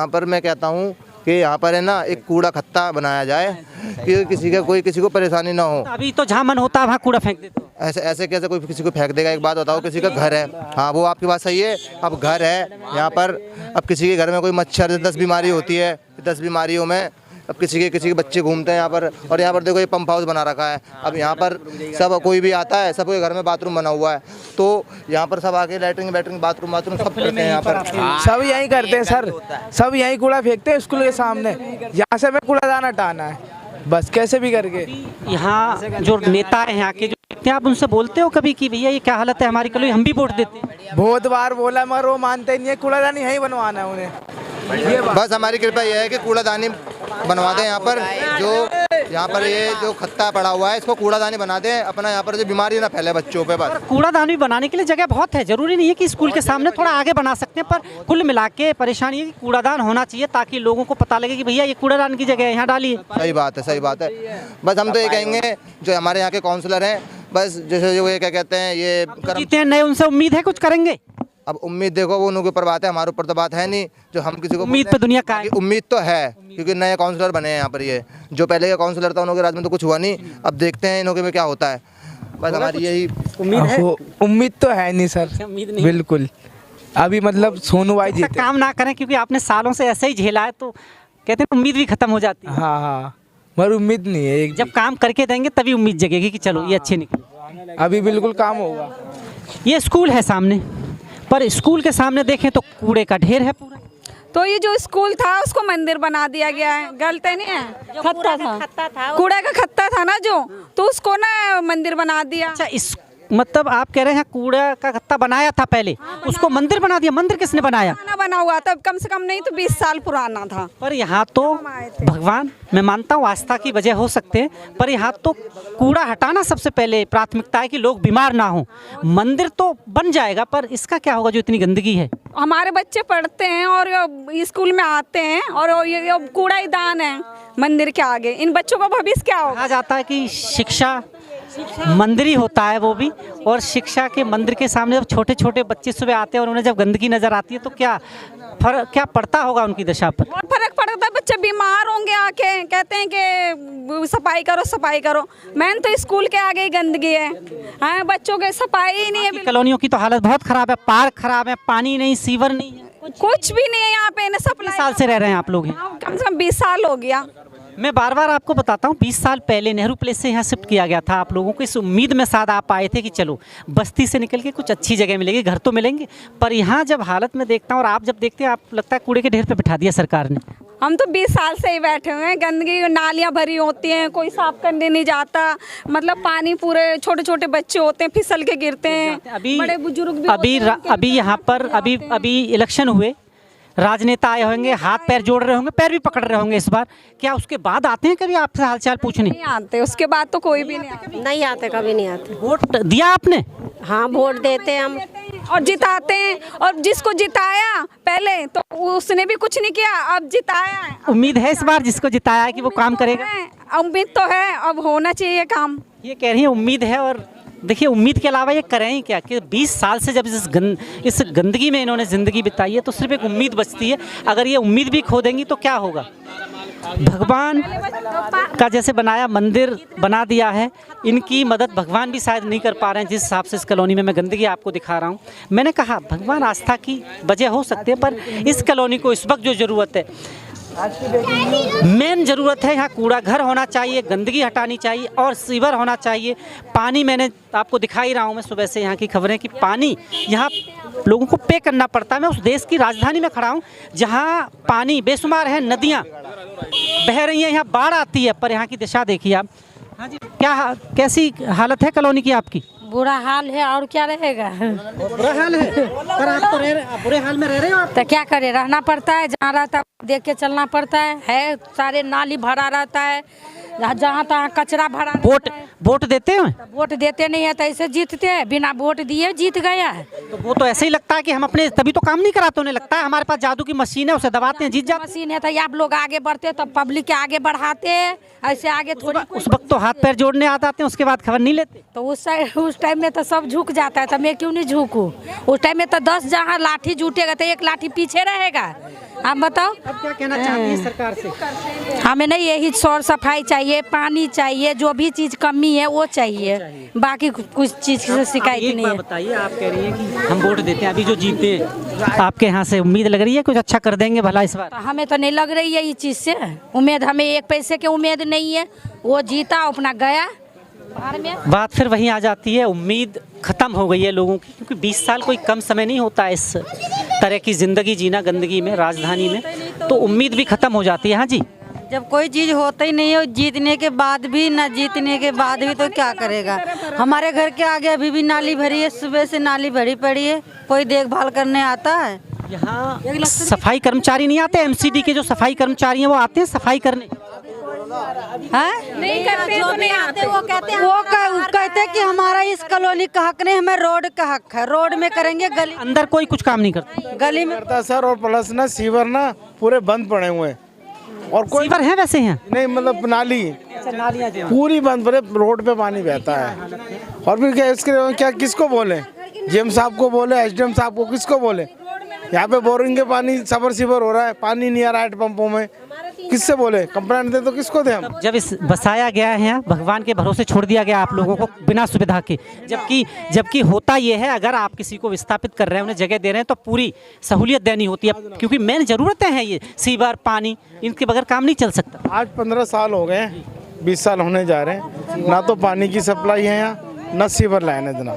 पर मैं कहता हूँ कि यहाँ पर है ना एक कूड़ा खत्ता बनाया जाए कि किसी को परेशानी ना हो। अभी तो जहाँ मन होता है वहाँ कूड़ा फेंक देते हो। ऐसे कैसे कोई किसी को फेंक देगा? एक बात बताओ, किसी का घर है, हाँ वो आपकी बात सही है, अब घर है यहाँ पर, अब किसी के घर में कोई मच्छर 10 बीमारी होती है, 10 बीमारियों में अब किसी के बच्चे घूमते हैं यहाँ पर। और यहाँ पर देखो ये पंप हाउस बना रखा है, अब यहाँ पर सब कोई भी आता है, सबके घर में बाथरूम बना हुआ है, तो यहाँ पर सब आके लैट्रिन बाथरूम सब करते हैं यहाँ पर। सब यहीं करते हैं सर, सब यहीं कूड़ा फेंकते हैं स्कूल के सामने। यहाँ से हमें कूड़ादान हटाना है बस, कैसे भी करके। यहाँ जो नेता है यहाँ के, जो देखते हैं, आप उनसे बोलते हो कभी कि भैया ये क्या हालत है हमारी कॉलोनी, हम भी वोट देते हैं? बहुत बार बोला मगर वो मानते नहीं है, कूड़ादान यहीं बनवाना है उन्हें। बस हमारी कृपा यह है कि कूड़ादानी बनवा दें यहाँ पर, ये जो खत्ता पड़ा हुआ है इसको कूड़ादानी बना दें, अपना यहाँ पर जो बीमारी ना फैले बच्चों पे। बस कूड़ादानी बनाने के लिए जगह बहुत है, जरूरी नहीं है कि स्कूल के सामने, थोड़ा आगे बना सकते हैं, पर कुल मिला के परेशानी है कि कूड़ादान होना चाहिए ताकि लोगों को पता लगे कि भैया ये कूड़ादान की जगह है, यहाँ डालिए। सही बात है। बस हम तो ये कहेंगे जो हमारे यहाँ के काउंसलर हैं, बस जैसे जो ये क्या कहते हैं, ये जीते हैं नए, उनसे उम्मीद है कुछ करेंगे। अब उम्मीद देखो वो उनके ऊपर बात है, हमारे ऊपर तो बात है नहीं। जो हम किसी को उम्मीद पे दुनिया का है, उम्मीद तो है क्योंकि नए काउंसलर बने हैं यहाँ पर। ये जो पहले का काउंसलर था उनके राज में तो कुछ हुआ नहीं, अब देखते हैं इनके में क्या होता है। बस हमारी यही उम्मीद है। उम्मीद तो है नहीं सर, बिल्कुल। अभी मतलब सोनू भाई जी काम ना करें क्योंकि आपने सालों से ऐसे ही झेला है, तो कहते हैं उम्मीद भी खत्म हो जाती है। हाँ, मगर उम्मीद नहीं है। जब काम करके देंगे तभी उम्मीद जगेगी कि चलो ये अच्छे निकले। अभी बिल्कुल काम होगा। ये स्कूल है सामने, पर स्कूल के सामने देखें तो कूड़े का ढेर है पूरा। तो ये जो स्कूल था उसको मंदिर बना दिया गया है, गलत नहीं है? खत्ता था, कूड़ा का खत्ता था ना जो, तो उसको ना मंदिर बना दिया। अच्छा, मतलब आप कह रहे हैं कूड़ा का गत्ता बनाया था पहले, उसको मंदिर बना दिया। मंदिर किसने बनाया? पुराना बना हुआ था, कम से कम नहीं तो 20 साल पुराना था। पर यहाँ तो भगवान, मैं मानता हूँ आस्था की वजह हो सकते हैं, पर यहाँ तो कूड़ा हटाना सबसे पहले प्राथमिकता है कि लोग बीमार ना हो। मंदिर तो बन जाएगा, पर इसका क्या होगा जो इतनी गंदगी है? हमारे बच्चे पढ़ते हैं और स्कूल में आते हैं और ये कूड़ादान है मंदिर के आगे, इन बच्चों का भविष्य क्या होगा? कहा जाता है कि शिक्षा मंदिर ही होता है वो भी, और शिक्षा के मंदिर के सामने जब छोटे छोटे बच्चे सुबह आते हैं और उन्हें जब गंदगी नजर आती है तो क्या पड़ता होगा उनकी दशा पर? बहुत फर्क पड़ता है, बच्चे बीमार होंगे आके, कहते हैं कि सफाई करो सफाई करो। मैंने तो स्कूल के आगे ही गंदगी है, हाँ, बच्चों के सफाई ही नहीं है। कॉलोनियों की तो हालत बहुत खराब है, पार्क खराब है, पानी नहीं, सीवर नहीं है, कुछ भी नहीं है यहाँ पे। कितने साल से रह रहे हैं आप लोग? कम से कम 20 साल हो गया। मैं बार बार आपको बताता हूँ, 20 साल पहले नेहरू प्लेस से यहाँ शिफ्ट किया गया था आप लोगों को, इस उम्मीद में साथ आप आए थे कि चलो बस्ती से निकल के कुछ अच्छी जगह मिलेगी, घर तो मिलेंगे। पर यहाँ जब हालत में देखता हूँ और आप जब देखते हैं, आप लगता है कूड़े के ढेर पे बिठा दिया सरकार ने। हम तो 20 साल से ही बैठे हुए हैं, गंदगी नालियाँ भरी होती हैं, कोई साफ करने नहीं जाता। मतलब पानी पूरे छोटे छोटे बच्चे होते हैं, फिसल के गिरते हैं, बड़े बुजुर्ग भी अभी यहाँ पर अभी इलेक्शन हुए, राजनेता आए होंगे, हाथ पैर जोड़ रहे होंगे, पैर भी पकड़ रहे होंगे इस बार। क्या उसके बाद आते हैं कभी आपसे हालचाल पूछने? नहीं आते, उसके बाद तो कोई भी नहीं आते, कभी नहीं आते। वोट दिया आपने? हाँ, वोट देते हैं हम और जिताते हैं, और जिसको जिताया पहले तो उसने भी कुछ नहीं किया, अब जिताया है। उम्मीद है इस बार जिसको जिताया है कि वो काम करेगा? उम्मीद तो है, अब होना चाहिए काम। ये कह रही है उम्मीद है, और देखिए उम्मीद के अलावा ये करें ही क्या कि 20 साल से जब इस गंदगी में इन्होंने ज़िंदगी बिताई है तो सिर्फ एक उम्मीद बचती है। अगर ये उम्मीद भी खो देंगी तो क्या होगा? भगवान का जैसे बनाया मंदिर बना दिया है, इनकी मदद भगवान भी शायद नहीं कर पा रहे हैं जिस हिसाब से इस कॉलोनी में मैं गंदगी आपको दिखा रहा हूँ। मैंने कहा भगवान आस्था की वजह हो सकती है, पर इस कॉलोनी को इस वक्त जो ज़रूरत है, मेन ज़रूरत है, यहाँ कूड़ा घर होना चाहिए, गंदगी हटानी चाहिए और सीवर होना चाहिए। पानी मैंने आपको दिखा ही रहा हूँ, मैं सुबह से यहाँ की खबरें कि पानी यहाँ लोगों को पे करना पड़ता है। मैं उस देश की राजधानी में खड़ा हूँ जहाँ पानी बेशुमार है, नदियाँ बह रही हैं, यहाँ बाढ़ आती है, पर यहाँ की दिशा देखिए आप। हाँ जी, कैसी हालत है कॉलोनी की आपकी? बुरा हाल है, और क्या रहेगा? बुरा हाल है, पर आप तो बुरे हाल में रह रहे हो। तो क्या करें, रहना पड़ता है, जहाँ रहता है देख के चलना पड़ता है सारे नाली भरा रहता है, जहाँ तहाँ कचरा भरा। वोट देते हैं? वोट देते नहीं है तो ऐसे जीतते हैं, बिना वोट दिए जीत गया है। तो वो तो ऐसे ही लगता है कि हम अपने तभी तो काम नहीं कराते, उन्हें लगता है हमारे पास जादू की मशीन है, उसे दबाते हैं जीत जाते। मशीन है तो आप लोग आगे बढ़ते तो पब्लिक के आगे बढ़ाते हैं, ऐसे आगे थोड़ी। उस वक्त तो हाथ पैर जोड़ने आ जाते हैं, उसके बाद खबर नहीं लेते। तो उस टाइम में तो सब झुक जाता है, तो मैं क्यों नहीं झुकूँ? उस टाइम में तो 10 जहाँ लाठी जुटेगा तो एक लाठी पीछे रहेगा। आप बताओ अब क्या कहना चाहती है सरकार से? हमें नहीं, यही सौर सफाई चाहिए, पानी चाहिए, जो भी चीज़ कमी है वो चाहिए, बाकी कुछ चीज़ से शिकायत नहीं है। बताइए, आप कह रही हैं कि हम वोट देते हैं, अभी जो जीते हैं आपके यहाँ से उम्मीद लग रही है कुछ अच्छा कर देंगे भला इस बार? तो हमें तो नहीं लग रही है इस चीज़ से उम्मीद, हमें एक पैसे की उम्मीद नहीं है। वो जीता अपना गया में। बात फिर वहीं आ जाती है, उम्मीद ख़त्म हो गई है लोगों की, क्योंकि 20 साल कोई कम समय नहीं होता है इस तरह की ज़िंदगी जीना गंदगी में, राजधानी में, तो उम्मीद भी ख़त्म हो जाती है। हाँ जी, जब कोई चीज़ होता ही नहीं है, जीतने के बाद भी ना जीतने के बाद भी, तो क्या करेगा? हमारे घर के आगे अभी भी नाली भरी है, सुबह से नाली भरी पड़ी है, कोई देखभाल करने आता है? यहाँ सफाई कर्मचारी नहीं आते? एमसीडी के जो सफाई कर्मचारी हैं वो आते हैं सफाई करने? नहीं करते तो नहीं आते। वो कहते हैं कि हमारा इस कॉलोनी का हक नहीं, हमें रोड का हक है, रोड में करेंगे, गली अंदर कोई कुछ काम नहीं करता, गली में करता सर। और प्लस ना सीवर ना पूरे बंद पड़े हुए हैं, और कोई सीवर है वैसे हैं नहीं, मतलब नाली पूरी बंद पड़े, रोड पे पानी बहता है। और फिर क्या इसके क्या किसको बोले? जेएम साहब को बोले, एसडीएम साहब को, किसको बोले? यहाँ पे बोरिंग के पानी सबर सीवर हो रहा है, पानी नहीं आ रहा है पंपों में, किससे बोले? कंप्लेंट दे तो किसको दे हम? जब इस बसाया गया है यहाँ, भगवान के भरोसे छोड़ दिया गया आप लोगों को बिना सुविधा के, जबकि होता ये है अगर आप किसी को विस्थापित कर रहे हैं, उन्हें जगह दे रहे हैं तो पूरी सहूलियत देनी होती है, क्योंकि मेन ज़रूरतें हैं ये, सीवर, पानी, इनके बगैर काम नहीं चल सकता। आज 15 साल हो गए, 20 साल होने जा रहे हैं, ना तो पानी की सप्लाई है यहाँ, ना सीवर लाइन है इतना,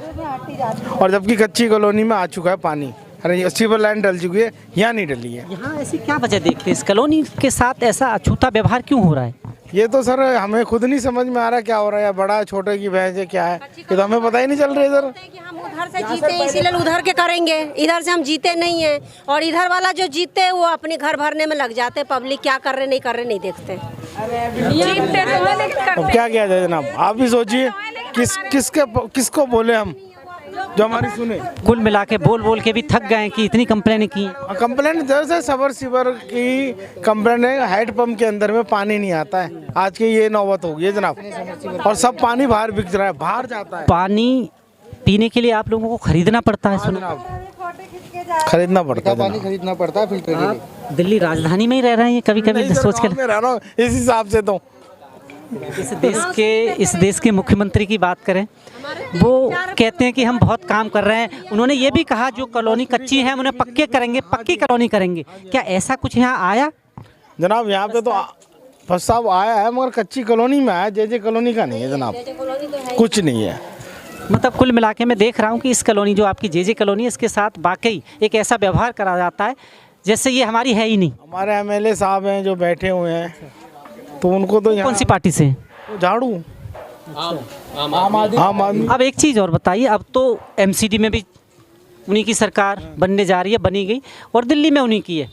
और जबकि कच्ची कॉलोनी में आ चुका है पानी, अरे सीवर लाइन डल चुकी है, यहाँ नहीं डली है। यहाँ ऐसी क्या वजह देखते हैं, इस कॉलोनी के साथ ऐसा अछूता व्यवहार क्यों हो रहा है? ये तो सर हमें खुद नहीं समझ में आ रहा क्या हो रहा है, बड़ा छोटे की भैंस है क्या है, ये तो हमें पता ही नहीं चल रहा इधर। उधर से जीते हैं इसीलिए उधर के करेंगे, इधर से हम जीते नहीं हैं, और इधर वाला जो जीते हैं वो अपने घर भरने में लग जाते हैं। पब्लिक क्या कर रहे नहीं कर रहे नहीं देखते। अब क्या किया जाए जनाब, आप भी सोचिए किसको बोले हम जो हमारी सुने। कुल मिला के बोल के भी थक गए कि इतनी कंप्लेनें की। कंप्लेंट जैसे सबर सिबर की कंप्लेंट है, हेड पंप के अंदर में पानी नहीं आता है, आज की ये नौबत हो गई है जनाब, और सब पानी बाहर बिक रहा है, बाहर जाता है। पानी पीने के लिए आप लोगों को खरीदना पड़ता है, सुना? खरीदना पड़ता है, पानी खरीदना पड़ता है फिल्टर के लिए। दिल्ली राजधानी में ही रह रहे हैं, कभी सोच के रह रहा हूँ इस हिसाब से। तो इस देश के मुख्यमंत्री की बात करें, वो कहते हैं कि हम बहुत काम कर रहे हैं। उन्होंने ये भी कहा जो कॉलोनी कच्ची है उन्हें पक्के करेंगे, पक्की कॉलोनी करेंगे। क्या ऐसा कुछ यहाँ आया? जनाब यहाँ पे तो प्रस्ताव आया है, मगर कच्ची कॉलोनी में आया, जे कॉलोनी का नहीं है जनाब, कुछ नहीं है। मतलब कुल मिला के मैं देख रहा हूँ कि इस कॉलोनी जो आपकी जे कॉलोनी है, इसके साथ वाकई एक ऐसा व्यवहार करा जाता है जैसे ये हमारी है ही नहीं। हमारे MLA साहब हैं जो बैठे हुए हैं, तो उनको तो कौन सी पार्टी से? झाड़ू, आम आदमी। अब एक चीज़ और बताइए, अब तो MCD में भी उन्हीं की सरकार बनने जा रही है, बनी गई, और दिल्ली में उन्हीं की है।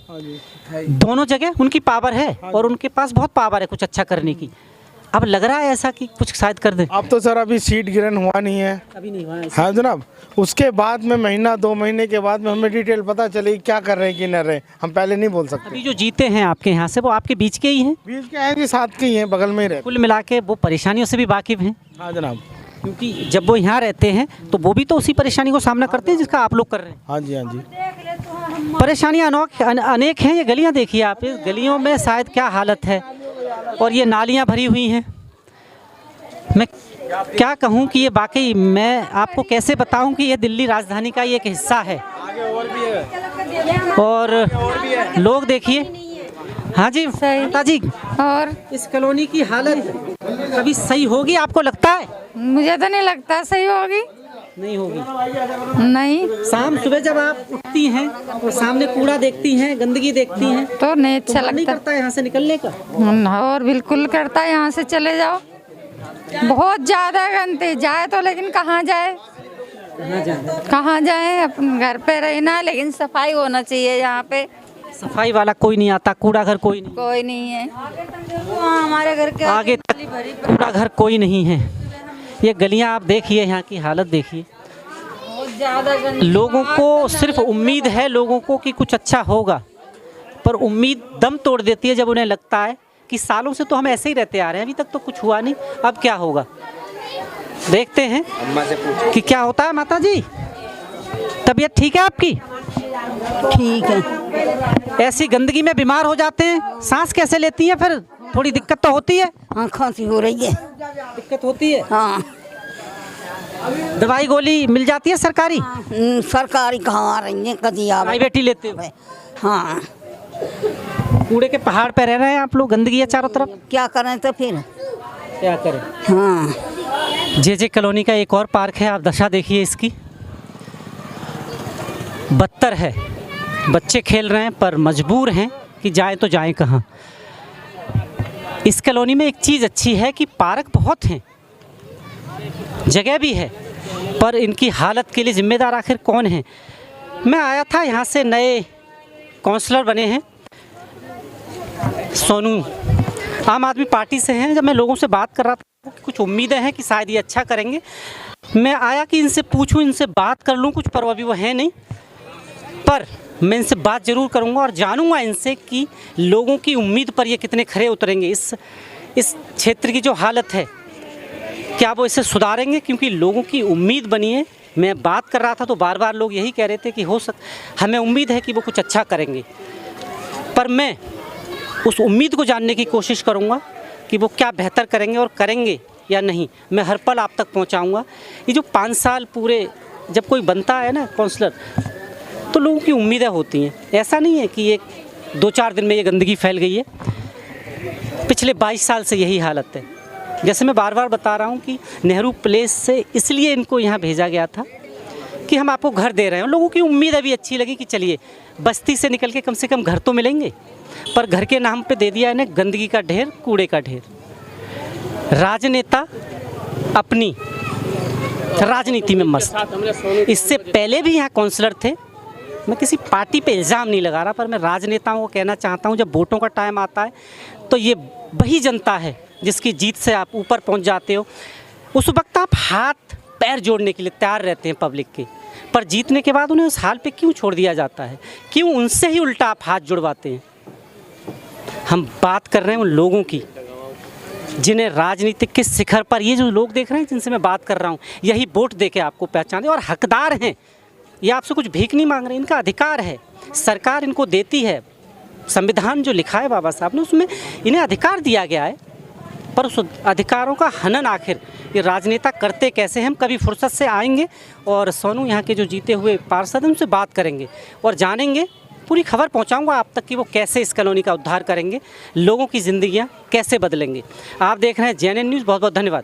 दोनों जगह उनकी पावर है और उनके पास बहुत पावर है कुछ अच्छा करने की। अब लग रहा है ऐसा कि कुछ शायद कर दे। अब तो सर अभी सीट ग्रहण हुआ नहीं है, अभी नहीं हुआ है। हाँ जनाब, उसके बाद में महीना 2 महीने के बाद में हमें डिटेल पता चलेगी क्या कर रहे हैं कि न रहे, हम पहले नहीं बोल सकते। अभी जो जीते हैं आपके यहाँ से वो आपके बीच के ही हैं? बीच के हैं जी, साथ के ही हैं, बगल में ही रहते। कुल मिला के वो परेशानियों से भी वाकिफ हैं? हाँ जनाब, क्योंकि जब वो यहाँ रहते हैं तो वो भी तो उसी परेशानी को सामना करते हैं जिसका आप लोग कर रहे हैं। हाँ जी, हाँ जी। परेशानियाँ अनेक हैं। ये गलियाँ देखिए आप, इस गलियों में शायद क्या हालत है, और ये नालियाँ भरी हुई हैं। मैं क्या कहूँ कि ये वाकई, मैं आपको कैसे बताऊँ कि ये दिल्ली राजधानी का ही एक हिस्सा है। और लोग देखिए, हाँ जी माता जी, और इस कॉलोनी की हालत कभी सही होगी आपको लगता है? मुझे तो नहीं लगता सही होगी। नहीं होगी? नहीं। शाम सुबह जब आप उठती हैं और सामने कूड़ा देखती हैं, गंदगी देखती हैं, तो नहीं अच्छा लगता। नहीं करता यहाँ से निकलने का? और बिल्कुल करता है, यहाँ से चले जाओ। बहुत ज़्यादा गंदगी, जाए तो लेकिन कहाँ जाए, कहाँ जाए, अपन घर पे रहना, लेकिन सफाई होना चाहिए यहाँ पे। सफाई वाला कोई नहीं आता, कूड़ा घर कोई नहीं है। हमारे घर के आगे तक कूड़ा घर कोई नहीं है। ये गलियां आप देखिए, यहाँ की हालत देखिए। लोगों को सिर्फ उम्मीद है लोगों को कि कुछ अच्छा होगा, पर उम्मीद दम तोड़ देती है जब उन्हें लगता है कि सालों से तो हम ऐसे ही रहते आ रहे हैं, अभी तक तो कुछ हुआ नहीं, अब क्या होगा। देखते हैं कि क्या होता है। माता जी, तबीयत ठीक है आपकी? ठीक है। ऐसी गंदगी में बीमार हो जाते हैं, सांस कैसे लेती हैं? फिर थोड़ी दिक्कत तो होती है? हाँ, खांसी हो रही है। दिक्कत होती है? हाँ। दवाई गोली मिल जाती है सरकारी? सरकारी कहाँ आ रही है, कभी आ प्राइवेट ही लेते हो? हाँ। कूड़े के पहाड़ पे रह रहे हैं आप लोग, गंदगी है चारों तरफ। क्या करें तो फिर? क्या करें? हाँ। जे कॉलोनी का एक और पार्क है, आप दशा देखिए इसकी, बदतर है। बच्चे खेल रहे हैं पर मजबूर हैं कि जाएं तो जाएं कहाँ। इस कॉलोनी में एक चीज़ अच्छी है कि पार्क बहुत हैं, जगह भी है, पर इनकी हालत के लिए जिम्मेदार आखिर कौन है? मैं आया था यहाँ से, नए काउंसलर बने हैं, सोनू आम आदमी पार्टी से हैं। जब मैं लोगों से बात कर रहा था, कुछ उम्मीदें हैं कि शायद ये अच्छा करेंगे। मैं आया कि इनसे पूछूं, इनसे बात कर लूं कुछ, पर अभी वो है नहीं, पर मैं इनसे बात ज़रूर करूंगा और जानूंगा इनसे कि लोगों की उम्मीद पर ये कितने खरे उतरेंगे। इस क्षेत्र की जो हालत है, क्या वो इसे सुधारेंगे? क्योंकि लोगों की उम्मीद बनी है। मैं बात कर रहा था तो बार बार लोग यही कह रहे थे कि हमें उम्मीद है कि वो कुछ अच्छा करेंगे, पर मैं उस उम्मीद को जानने की कोशिश करूंगा कि वो क्या बेहतर करेंगे और करेंगे या नहीं। मैं हर पल आप तक पहुंचाऊंगा। ये जो 5 साल पूरे जब कोई बनता है ना काउंसलर, तो लोगों की उम्मीदें होती हैं। ऐसा नहीं है कि एक 2-4 दिन में ये गंदगी फैल गई है। पिछले 22 साल से यही हालत है। जैसे मैं बार बार बता रहा हूँ कि नेहरू प्लेस से इसलिए इनको यहाँ भेजा गया था कि हम आपको घर दे रहे हैं। लोगों की उम्मीद अभी अच्छी लगी कि चलिए बस्ती से निकल के कम से कम घर तो मिलेंगे, पर घर के नाम पे दे दिया इन्हें गंदगी का ढेर, कूड़े का ढेर। राजनेता अपनी राजनीति में मस्त। इससे पहले भी यहाँ काउंसलर थे। मैं किसी पार्टी पे इल्ज़ाम नहीं लगा रहा, पर मैं राजनेताओं को कहना चाहता हूँ, जब वोटों का टाइम आता है तो ये वही जनता है जिसकी जीत से आप ऊपर पहुँच जाते हो। उस वक्त आप हाथ पैर जोड़ने के लिए तैयार रहते हैं पब्लिक के, पर जीतने के बाद उन्हें उस हाल पे क्यों छोड़ दिया जाता है? क्यों उनसे ही उल्टा आप हाथ जुड़वाते हैं? हम बात कर रहे हैं उन लोगों की जिन्हें राजनीतिक के शिखर पर, ये जो लोग देख रहे हैं जिनसे मैं बात कर रहा हूँ, यही वोट दे के आपको पहचाने और हकदार हैं। ये आपसे कुछ भीख नहीं मांग रहे, इनका अधिकार है, सरकार इनको देती है। संविधान जो लिखा है बाबा साहब ने, उसमें इन्हें अधिकार दिया गया है, पर उस अधिकारों का हनन आखिर ये राजनेता करते कैसे हैं? हम कभी फुर्सत से आएंगे और सोनू यहाँ के जो जीते हुए पार्षद हैं उनसे बात करेंगे और जानेंगे, पूरी खबर पहुंचाऊंगा आप तक कि वो कैसे इस कॉलोनी का उद्धार करेंगे, लोगों की ज़िंदगियां कैसे बदलेंगे। आप देख रहे हैं JNN न्यूज़। बहुत बहुत धन्यवाद।